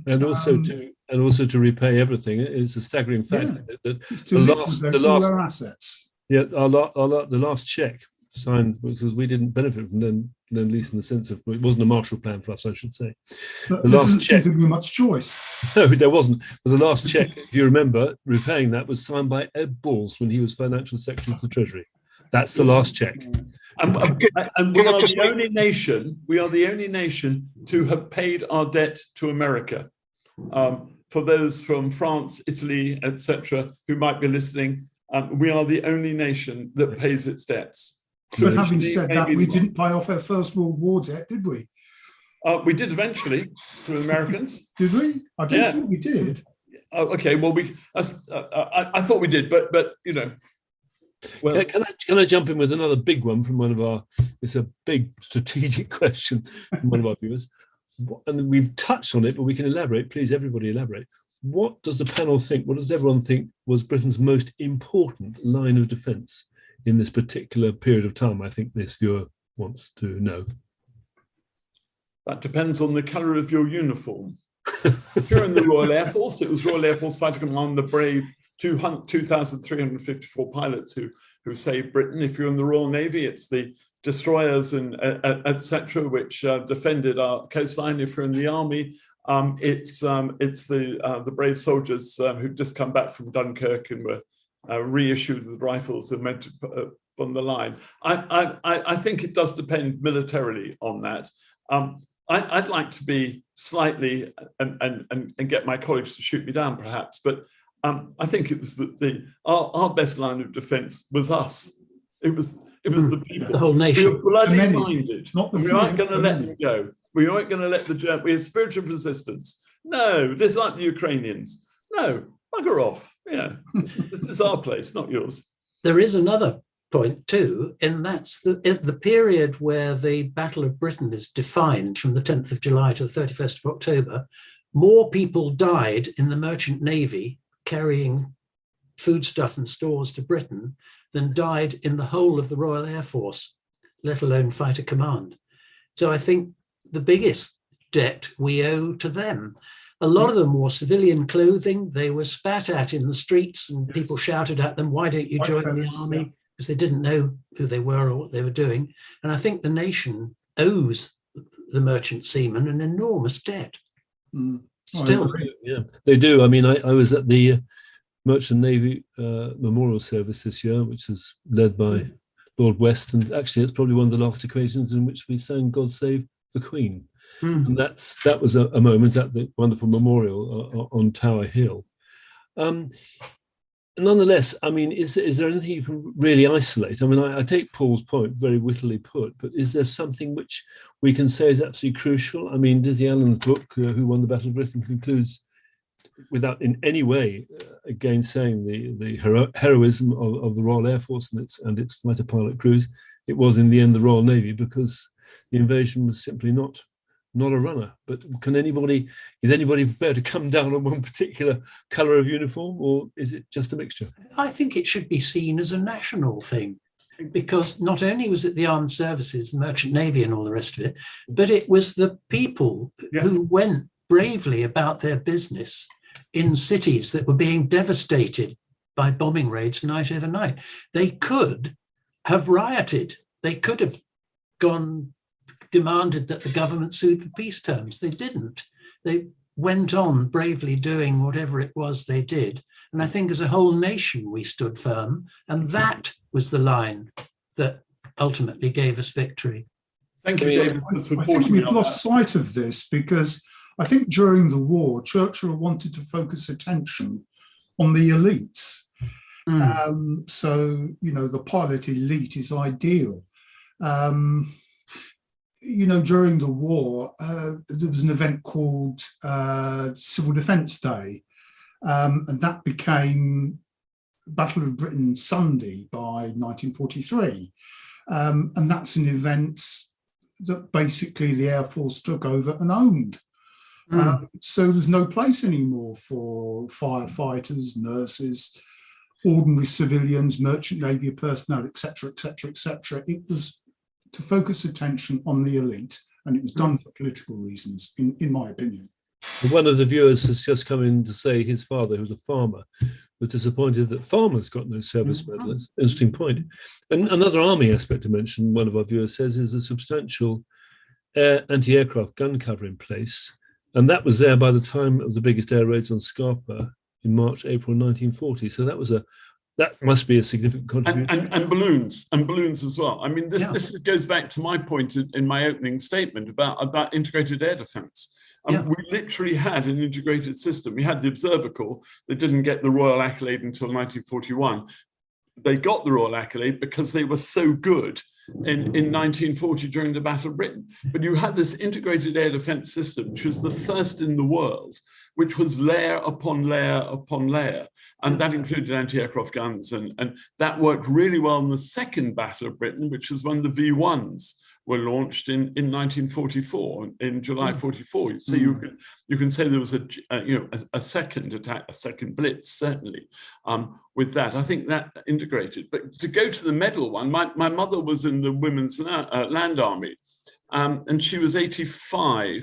And also to repay everything. It's a staggering fact that the assets. Yeah, the last check signed, because we didn't benefit from them, at least in the sense of it wasn't a Marshall Plan for us, I should say. But the last check, there wasn't much choice. No, there wasn't. But the last check, if you remember, repaying that was signed by Ed Balls when he was Financial Secretary of the Treasury. That's the last check. And we are the only nation. We are the only nation to have paid our debt to America. For those from France, Italy, etc., who might be listening, we are the only nation that pays its debts. But having said that, we didn't pay off our First World War debt, did we? We did eventually to the Americans. Did we? I don't think we did. Okay, well, I thought we did, but Well, can I jump in with another big one from one of our? It's a big strategic question from one of our viewers, and we've touched on it, but we can elaborate. Please, everybody, elaborate. What does the panel think? What does everyone think was Britain's most important line of defence in this particular period of time? I think this viewer wants to know. That depends on the colour of your uniform. If you're in the Royal Air Force, it was Royal Air Force Fighter Command, the brave 2,354 pilots who saved Britain. If you're in the Royal Navy, it's the destroyers and etc., which defended our coastline. If you're in the army, it's the brave soldiers who've just come back from Dunkirk and were reissued with rifles and meant to put on the line. I think it does depend militarily on that. I'd like to be slightly and get my colleagues to shoot me down, perhaps, but I think it was our best line of defence was us. It was the people, the whole nation. We were bloody minded. We aren't going to let them go. We aren't going to let the Germans. We have spirit of resistance. No, just like the Ukrainians. No, bugger off. Yeah, this is our place, not yours. There is another point too, and that's the period where the Battle of Britain is defined from the 10th of July to the 31st of October. More people died in the merchant navy carrying foodstuff and stores to Britain than died in the whole of the Royal Air Force, let alone fighter command. So I think the biggest debt we owe to them. A lot of them wore civilian clothing. They were spat at in the streets and people shouted at them, why don't you join the army? Because they didn't know who they were or what they were doing. And I think the nation owes the merchant seamen an enormous debt. Still. Yeah, they do. I mean, I was at the Merchant Navy Memorial Service this year, which was led by Lord West. And actually, it's probably one of the last occasions in which we sang God Save the Queen. And that was a moment at the wonderful memorial on Tower Hill. Nonetheless, I mean, is there anything you can really isolate? I mean, I take Paul's point, very wittily put, but is there something which we can say is absolutely crucial? I mean, Dizzy Allen's book, Who Won the Battle of Britain, concludes without in any way gainsaying the heroism of the Royal Air Force and its fighter pilot crews. It was in the end the Royal Navy, because the invasion was simply not a runner. But is anybody prepared to come down on one particular colour of uniform, or is it just a mixture? I think it should be seen as a national thing, because not only was it the armed services, the merchant navy and all the rest of it, but it was the people who went bravely about their business in cities that were being devastated by bombing raids night over night. They could have rioted. They could have demanded that the government sued for peace terms. They didn't. They went on bravely doing whatever it was they did. And I think as a whole nation, we stood firm. And that was the line that ultimately gave us victory. Thank you, David. I think we've lost sight of this, because I think during the war, Churchill wanted to focus attention on the elites. So, the pilot elite is ideal. During the war, there was an event called Civil Defence Day, and that became Battle of Britain Sunday by 1943. And that's an event that basically the Air Force took over and owned. So there's no place anymore for firefighters, nurses, ordinary civilians, merchant navy personnel, etc., etc., etc. It was to focus attention on the elite, and it was done for political reasons, in my opinion. One of the viewers has just come in to say his father, who was a farmer, was disappointed that farmers got no service medal. That's an interesting point. And another army aspect to mention, one of our viewers says, is a substantial anti-aircraft gun cover in place. And that was there by the time of the biggest air raids on Scapa in March, April 1940. So that must be a significant contribution. And balloons as well. I mean, this goes back to my point in my opening statement about integrated air defence. We literally had an integrated system. We had the Observer Corps. They didn't get the Royal Accolade until 1941. They got the Royal Accolade because they were so good in 1940 during the Battle of Britain. But you had this integrated air defence system, which was the first in the world, which was layer upon layer upon layer. And that included anti-aircraft guns. And that worked really well in the second Battle of Britain, which was when the V1s were launched in 1944, in July 44. So you can say there was a second attack, a second blitz, certainly, with that. I think that integrated. But to go to the medal one, my mother was in the Women's Land Army, and she was 83,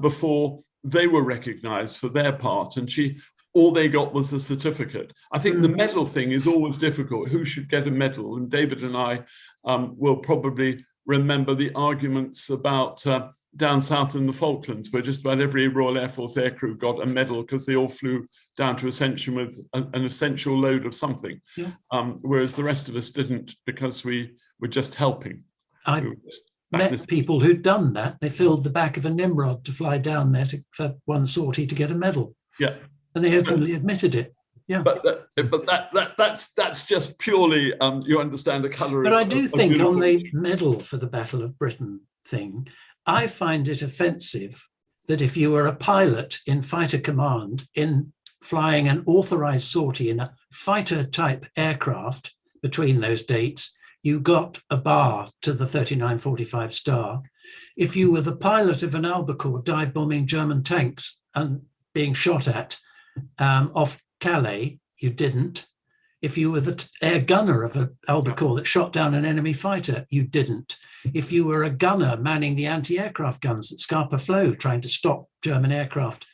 before they were recognized for their part. And she all they got was a certificate. I think the medal thing is always difficult. Who should get a medal? And David and I will probably remember the arguments about down south in the Falklands, where just about every Royal Air Force aircrew got a medal because they all flew down to Ascension with an essential load of something, whereas the rest of us didn't, because we were just helping. I met people who'd done that. They filled the back of a Nimrod to fly down there for one sortie to get a medal. Yeah. And they openly admitted it. Yeah. But that's just purely, you understand, the colour. But I do think on the medal for the Battle of Britain thing, I find it offensive that if you were a pilot in fighter command in flying an authorised sortie in a fighter type aircraft between those dates, you got a bar to the 3945 star. If you were the pilot of an Albacore dive bombing German tanks and being shot at off Calais, you didn't. If you were the air gunner of an Albacore that shot down an enemy fighter, you didn't. If you were a gunner manning the anti-aircraft guns at Scapa Flow trying to stop German aircraft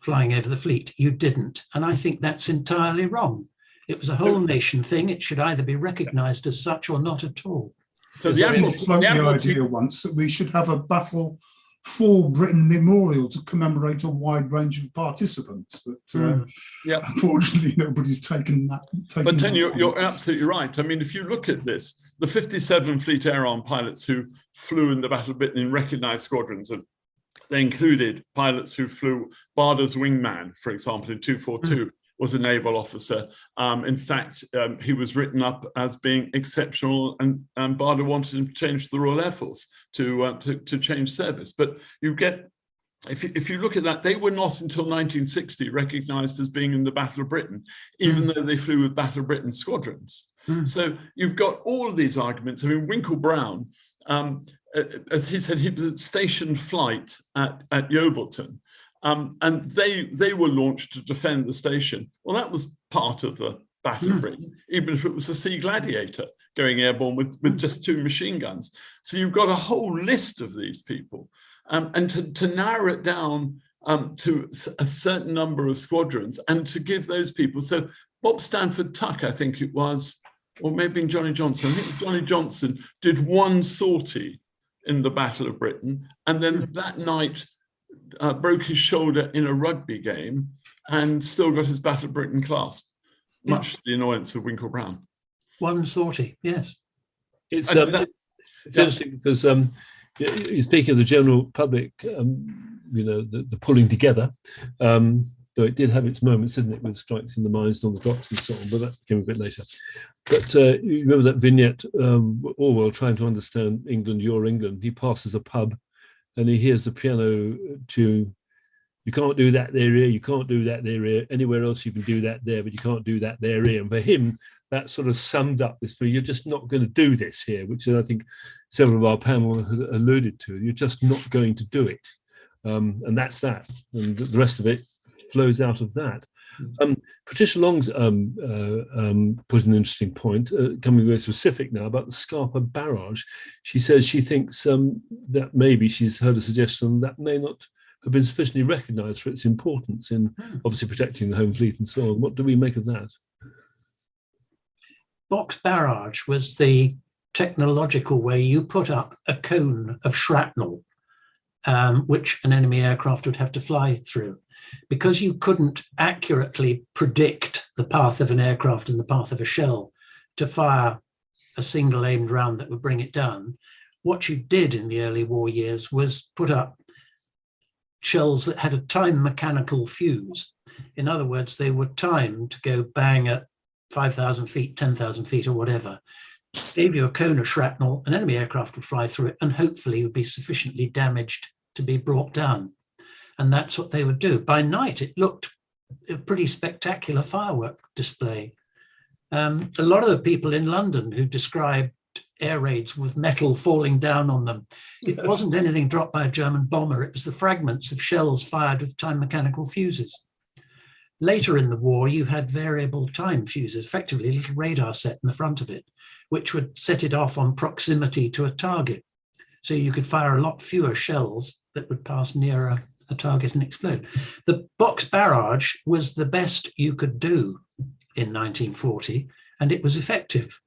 flying over the fleet, you didn't. And I think that's entirely wrong. It was a whole nation thing. It should either be recognised as such or not at all. So the idea once that we should have a Battle for Britain memorial to commemorate a wide range of participants, but unfortunately nobody's taken that. But then you're absolutely right. I mean, if you look at this, the 57 Fleet Air Arm pilots who flew in the Battle of Britain in recognised squadrons, and they included pilots who flew Barder's wingman, for example, in 242. Was a naval officer. In fact, he was written up as being exceptional, and Barder wanted him to change to the Royal Air Force to change service. But you get, if you look at that, they were not until 1960 recognised as being in the Battle of Britain, even though they flew with Battle of Britain squadrons. So you've got all of these arguments. I mean, Winkle Brown, as he said, he was at station flight at Yeovilton. And they were launched to defend the station. Well, that was part of the Battle of Britain, even if it was a Sea Gladiator going airborne with just 2 machine guns. So you've got a whole list of these people. And to narrow it down to a certain number of squadrons and to give those people, so Bob Stanford Tuck, I think it was, or maybe Johnny Johnson, I think Johnny Johnson did 1 sortie in the Battle of Britain. And then that night, broke his shoulder in a rugby game and still got his Battle of Britain class, much to the annoyance of Winkle Brown. 1 sortie, yes. It's interesting because you're speaking of the general public, the pulling together, though it did have its moments, didn't it, with strikes in the mines and on the docks and so on, but that came a bit later. But you remember that vignette, Orwell trying to understand England, your England. He passes a pub and he hears the piano tune. You can't do that there, here. You can't do that there, here. Anywhere else you can do that there, but you can't do that there, here. And for him, that sort of summed up this, for you're just not going to do this here, which I think several of our panel had alluded to. You're just not going to do it. And that's that. And the rest of it flows out of that. Patricia Long's put an interesting point, coming very specific now about the Scarpa barrage. She says she thinks that maybe she's heard a suggestion that may not have been sufficiently recognised for its importance in obviously protecting the home fleet and so on. What do we make of that? Box barrage was the technological way you put up a cone of shrapnel, which an enemy aircraft would have to fly through. Because you couldn't accurately predict the path of an aircraft and the path of a shell to fire a single aimed round that would bring it down, what you did in the early war years was put up shells that had a time mechanical fuse. In other words, they were timed to go bang at 5,000 feet, 10,000 feet or whatever. Gave you a cone of shrapnel, an enemy aircraft would fly through it and hopefully would be sufficiently damaged to be brought down. And that's what they would do. By night, it looked a pretty spectacular firework display. A lot of the people in London who described air raids with metal falling down on them, it wasn't anything dropped by a German bomber. It was the fragments of shells fired with time mechanical fuses. Later in the war, you had variable time fuses, effectively a little radar set in the front of it, which would set it off on proximity to a target. So you could fire a lot fewer shells that would pass nearer a target and explode. The box barrage was the best you could do in 1940, and it was effective.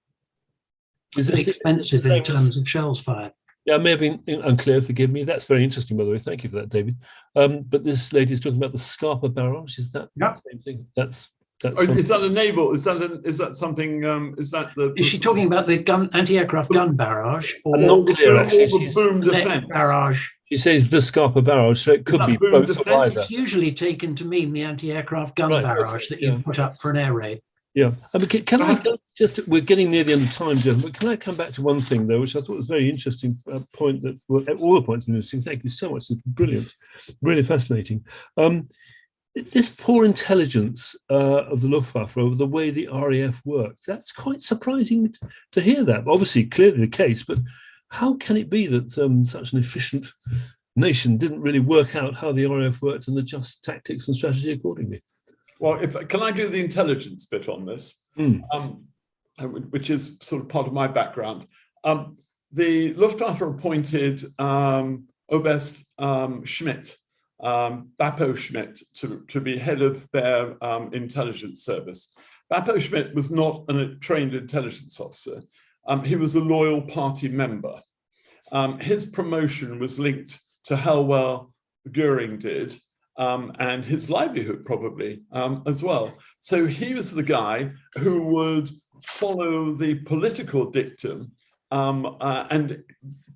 Expensive in terms of shells fired. Yeah, I may have been unclear, forgive me. That's very interesting, by the way. Thank you for that, David. But this lady is talking about the Scarpa barrage. Is that the same thing? That's is that a naval? Is that something? Is that the? Is she talking about the anti-aircraft gun barrage, or I'm not clear actually. The boom defense barrage? She says the Scarpa barrage, so it could be both or either. It's usually taken to mean the anti-aircraft gun barrage that you put up for an air raid. Yeah, I mean, can I just? We're getting near the end of time, gentlemen. But can I come back to one thing though, which I thought was a very interesting point? That all the points are interesting. Thank you so much. It's brilliant, really fascinating. This poor intelligence of the Luftwaffe over the way the RAF worked. That's quite surprising to hear that. Obviously, clearly the case, but how can it be that such an efficient nation didn't really work out how the RAF worked and adjust tactics and strategy accordingly? Well, can I do the intelligence bit on this, which is sort of part of my background. The Luftwaffe appointed Oberst Schmidt, Bappo Schmidt, to be head of their intelligence service. Bappo Schmidt was not a trained intelligence officer. He was a loyal party member. His promotion was linked to how well Goering did, and his livelihood probably as well. So he was the guy who would follow the political dictum and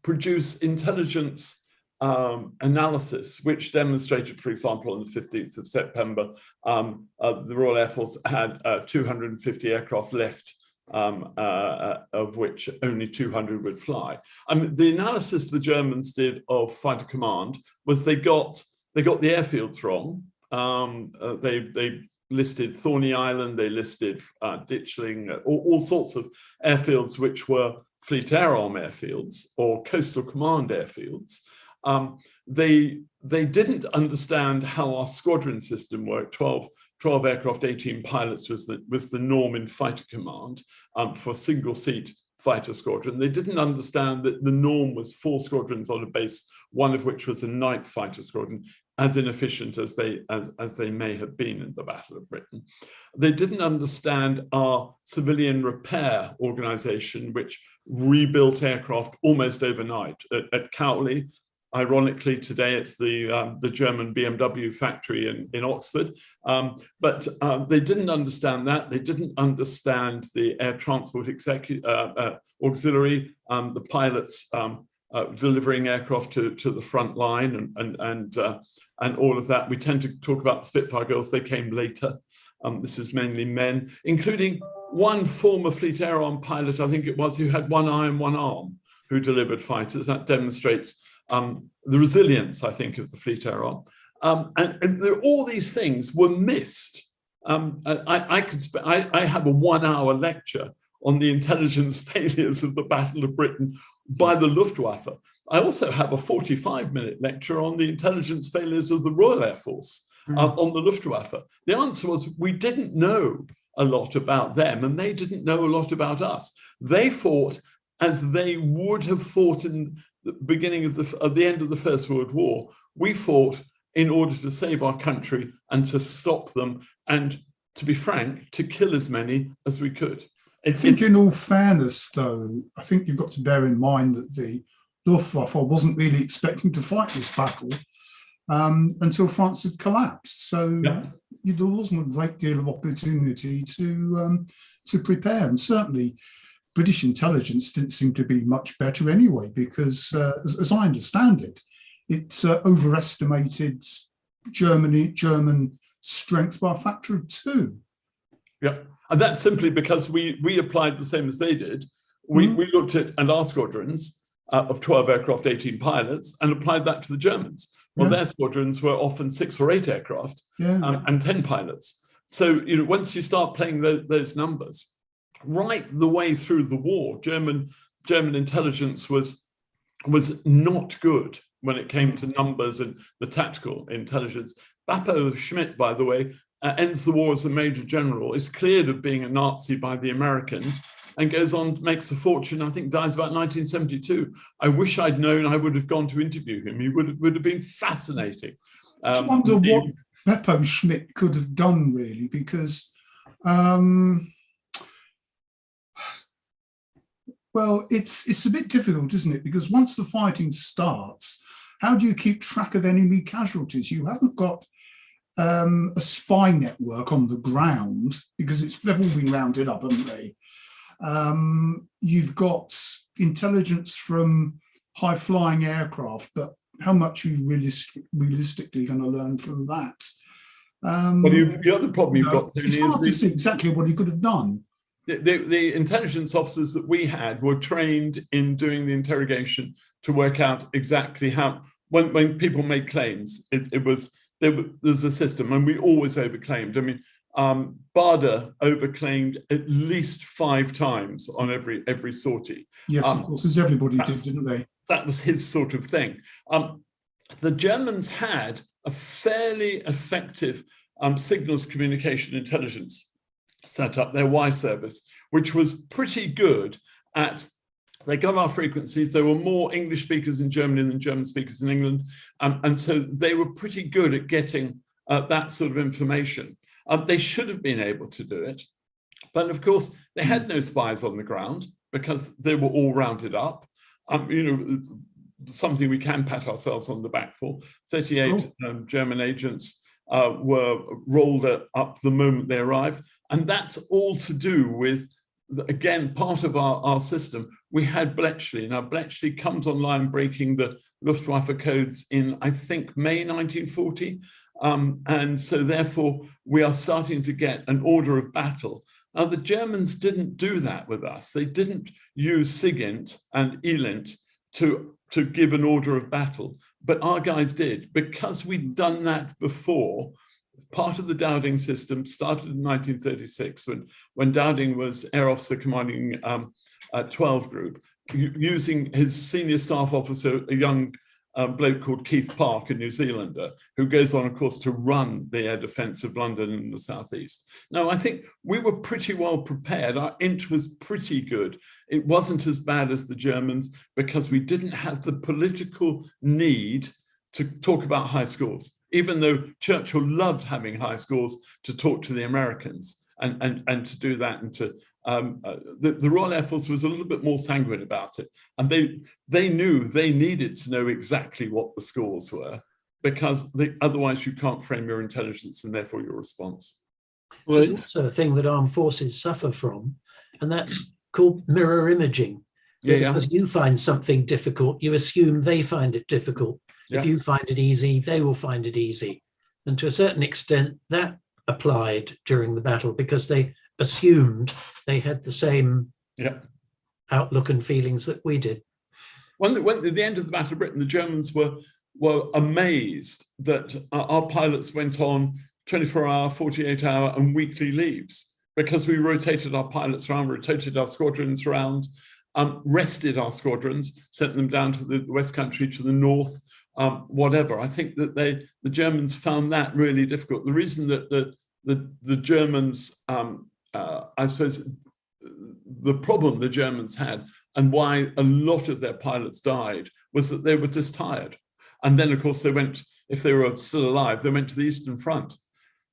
produce intelligence analysis, which demonstrated, for example, on the 15th of September, the Royal Air Force had 250 aircraft left, of which only 200 would fly. The analysis the Germans did of fighter command was they got the airfields wrong. They listed Thorney Island, they listed Ditchling, all sorts of airfields which were Fleet Air Arm airfields or Coastal Command airfields. They didn't understand how our squadron system worked. 12 aircraft, 18 pilots was the norm in fighter command for single seat fighter squadron. They didn't understand that the norm was 4 squadrons on a base, one of which was a night fighter squadron, as inefficient as they may have been in the Battle of Britain. They didn't understand our civilian repair organization, which rebuilt aircraft almost overnight. At Cowley, ironically, today it's the German BMW factory in Oxford. But they didn't understand that. They didn't understand the air transport auxiliary, the pilots delivering aircraft to the front line and all of that. We tend to talk about Spitfire girls. They came later. This is mainly men, including one former Fleet Air Arm pilot, I think it was, who had one eye and one arm, who delivered fighters. That demonstrates the resilience, I think, of the Fleet Air Arm. And all these things were missed. I have a 1-hour lecture on the intelligence failures of the Battle of Britain by the Luftwaffe. I also have a 45-minute lecture on the intelligence failures of the Royal Air Force on the Luftwaffe. The answer was we didn't know a lot about them, and they didn't know a lot about us. They fought as they would have fought in the beginning of the end of the First World War. We fought in order to save our country and to stop them, and to be frank, to kill as many as we could. I think in all fairness, though, I think you've got to bear in mind that the Luftwaffe wasn't really expecting to fight this battle until France had collapsed. So there wasn't a great deal of opportunity to prepare. And certainly British intelligence didn't seem to be much better anyway, because as I understand it, it overestimated German strength by a factor of 2. Yeah. And that's simply because we applied the same as they did. We looked at our squadrons of 12 aircraft, 18 pilots, and applied that to the Germans. Well, their squadrons were often 6 or 8 aircraft and 10 pilots. So, once you start playing those numbers, right the way through the war, German intelligence was not good when it came to numbers and the tactical intelligence. Bappo Schmidt, by the way, ends the war as a major general, is cleared of being a Nazi by the Americans, and goes on, makes a fortune, I think dies about 1972. I wish I'd known, I would have gone to interview him. He would have been fascinating. I wonder what Beppo Schmidt could have done, really, because, well, it's a bit difficult, isn't it? Because once the fighting starts, how do you keep track of enemy casualties? You haven't got a spy network on the ground because they've all been rounded up, haven't they? You've got intelligence from high-flying aircraft, but how much are you realistically going to learn from that? Well, the other problem you've got, Tony, it's hard to see exactly what he could have done. The intelligence officers that we had were trained in doing the interrogation to work out exactly how, when people made claims, there's a system, and we always overclaimed. I mean, Bader overclaimed at least 5 times on every sortie. Yes, of course, as everybody did, didn't they? That was his sort of thing. The Germans had a fairly effective signals communication intelligence set up, their Y service, which was pretty good at, they got our frequencies. There were more English speakers in Germany than German speakers in England. And so they were pretty good at getting that sort of information. They should have been able to do it. But of course, they had no spies on the ground because they were all rounded up. Something we can pat ourselves on the back for. 38 German agents were rolled up the moment they arrived. And that's all to do with, again, part of our system. We had Bletchley. Now, Bletchley comes online breaking the Luftwaffe codes in, I think, May 1940. And so therefore, we are starting to get an order of battle. Now, the Germans didn't do that with us. They didn't use SIGINT and ELINT to give an order of battle, but our guys did, because we'd done that before. Part of the Dowding system started in 1936 when Dowding was Air Officer commanding 12 Group, using his senior staff officer, a young bloke called Keith Park, a New Zealander, who goes on, of course, to run the air defence of London and the southeast. Now, I think we were pretty well prepared. Our int was pretty good. It wasn't as bad as the Germans because we didn't have the political need to talk about high scores, even though Churchill loved having high scores to talk to the Americans and to do that. And to the Royal Air Force was a little bit more sanguine about it. And they knew they needed to know exactly what the scores were, because otherwise you can't frame your intelligence and therefore your response. Well, there's also a thing that armed forces suffer from, and that's called mirror imaging. Because you find something difficult, you assume they find it difficult. If you find it easy, they will find it easy. And to a certain extent, that applied during the battle because they assumed they had the same outlook and feelings that we did. When at the end of the Battle of Britain, the Germans were amazed that our pilots went on 24-hour, 48-hour and weekly leaves, because we rotated our pilots around, rotated our squadrons around, rested our squadrons, sent them down to the West Country, to the north, whatever. I think that the Germans found that really difficult. The reason that the Germans, I suppose, the problem the Germans had and why a lot of their pilots died was that they were just tired. And then, of course, they went, if they were still alive, they went to the Eastern Front.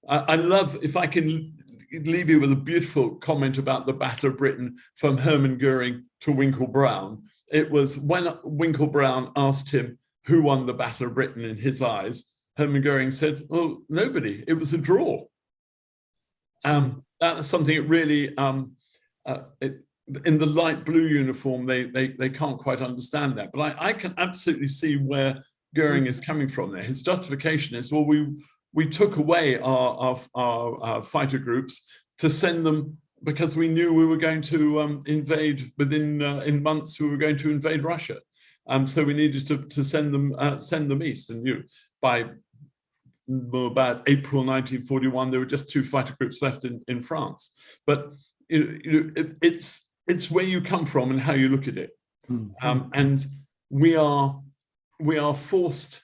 I love, if I can leave you with a beautiful comment about the Battle of Britain from Hermann Goering to Winkle Brown. It was when Winkle Brown asked him who won the Battle of Britain in his eyes, Hermann Goering said, well, nobody, it was a draw. That's something that really, in the light blue uniform, they can't quite understand that. But I can absolutely see where Goering is coming from there. His justification is, well, we took away our fighter groups to send them because we knew we were going to invade within in months. We were going to invade Russia, so we needed to send them east. And by about April 1941, there were just 2 fighter groups left in France. But it's where you come from and how you look at it, and we are forced.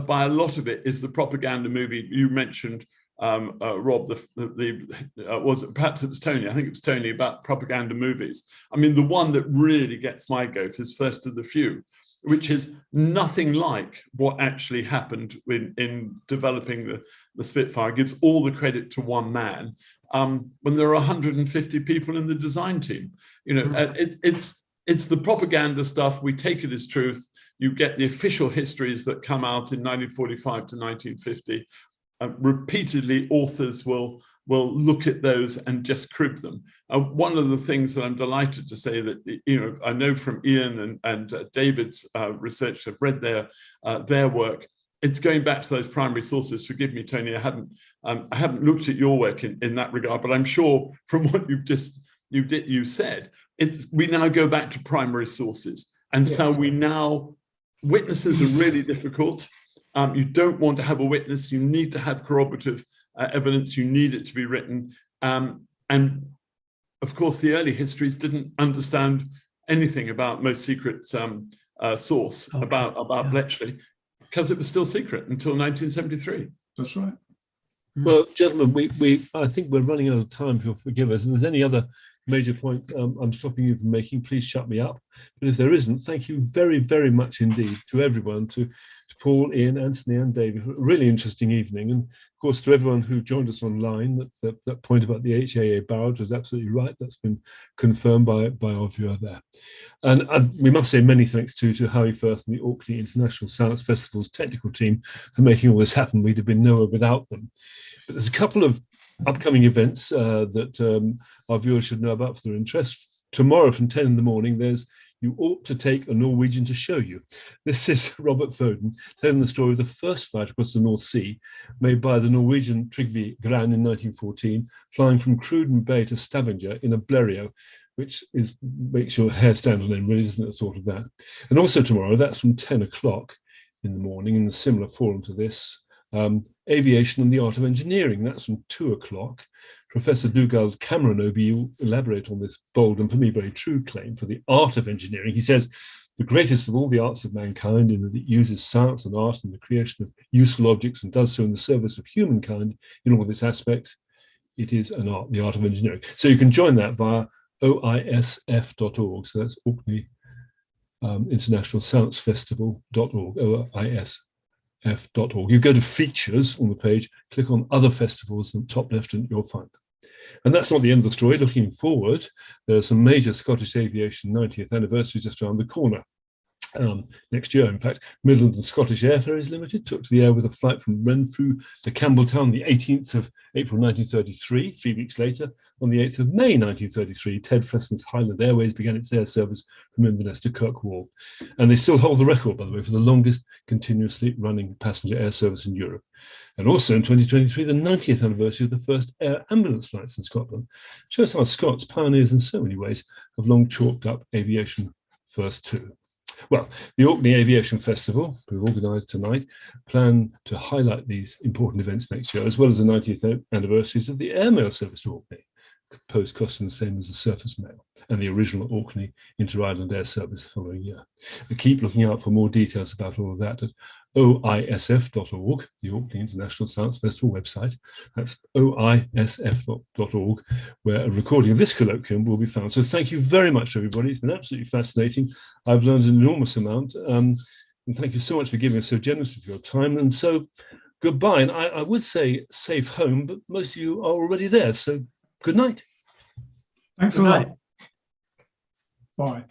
By a lot of it is the propaganda movie you mentioned, Rob. Was it, perhaps it was Tony? I think it was Tony, about propaganda movies. I mean, the one that really gets my goat is First of the Few, which is nothing like what actually happened in developing the Spitfire. It gives all the credit to one man, when there are 150 people in the design team. You know, it's the propaganda stuff. We take it as truth. You get the official histories that come out in 1945 to 1950. Repeatedly, authors will look at those and just crib them. One of the things that I'm delighted to say that, you know, I know from Ian and David's research, I've read their work. It's going back to those primary sources. Forgive me, Tony, I haven't looked at your work in that regard, but I'm sure from what you said, we now go back to primary sources. And so we now, witnesses are really difficult. You don't want to have a witness. You need to have corroborative evidence. You need it to be written. And of course, the early histories didn't understand anything about most secret source, about Bletchley, because it was still secret until 1973. That's right. Well, gentlemen, I think we're running out of time, if you'll forgive us. And if there's any other major point I'm stopping you from making, please shut me up. But if there isn't, thank you very, very much indeed to everyone, to Paul, Ian, Anthony and David, for a really interesting evening. And of course, to everyone who joined us online, that point about the HAA barrage was absolutely right. That's been confirmed by our viewer there. And we must say many thanks to Harry Firth and the Orkney International Science Festival's technical team for making all this happen. We'd have been nowhere without them. But there's a couple of upcoming events that our viewers should know about for their interest. Tomorrow from 10 in the morning, there's You Ought to Take a Norwegian to Show You. This is Robert Foden telling the story of the first flight across the North Sea made by the Norwegian Trygve Gran in 1914, flying from Cruden Bay to Stavanger in a Blériot, which makes your hair stand on end, really, doesn't it, thought of that. And also tomorrow, that's from 10 o'clock in the morning in a similar forum to this, Aviation and the Art of Engineering. That's from 2 o'clock. Professor Dugald Cameron-Obi will elaborate on this bold and for me very true claim for the art of engineering. He says, the greatest of all the arts of mankind, in that it uses science and art in the creation of useful objects and does so in the service of humankind in all of its aspects. It is an art, the art of engineering. So you can join that via oisf.org. So that's Orkney International Science Festival.org, oisf.org. You go to features on the page, click on other festivals, and top left, and you'll find. And that's not the end of the story. Looking forward, there are some major Scottish aviation 90th anniversaries just around the corner. Next year, in fact, Midland and Scottish Airferries Limited took to the air with a flight from Renfrew to Campbelltown the 18th of April 1933. 3 weeks later, on the 8th of May 1933, Ted Freston's Highland Airways began its air service from Inverness to Kirkwall. And they still hold the record, by the way, for the longest continuously running passenger air service in Europe. And also in 2023, the 90th anniversary of the first air ambulance flights in Scotland. Shows how Scots, pioneers in so many ways, have long chalked up aviation first too. Well, the Orkney Aviation Festival, we've organised tonight, plan to highlight these important events next year, as well as the 90th anniversaries of the airmail service to Orkney, post costing the same as the surface mail, and the original Orkney Inter-Island Air Service the following year. But keep looking out for more details about all of that at oisf.org, the Orkney International Science Festival website. That's oisf.org, where a recording of this colloquium will be found. So thank you very much, everybody. It's been absolutely fascinating. I've learned an enormous amount. And thank you so much for giving us so generously of your time. And so goodbye. And I would say safe home, but most of you are already there. So good night. Thanks a lot. Bye.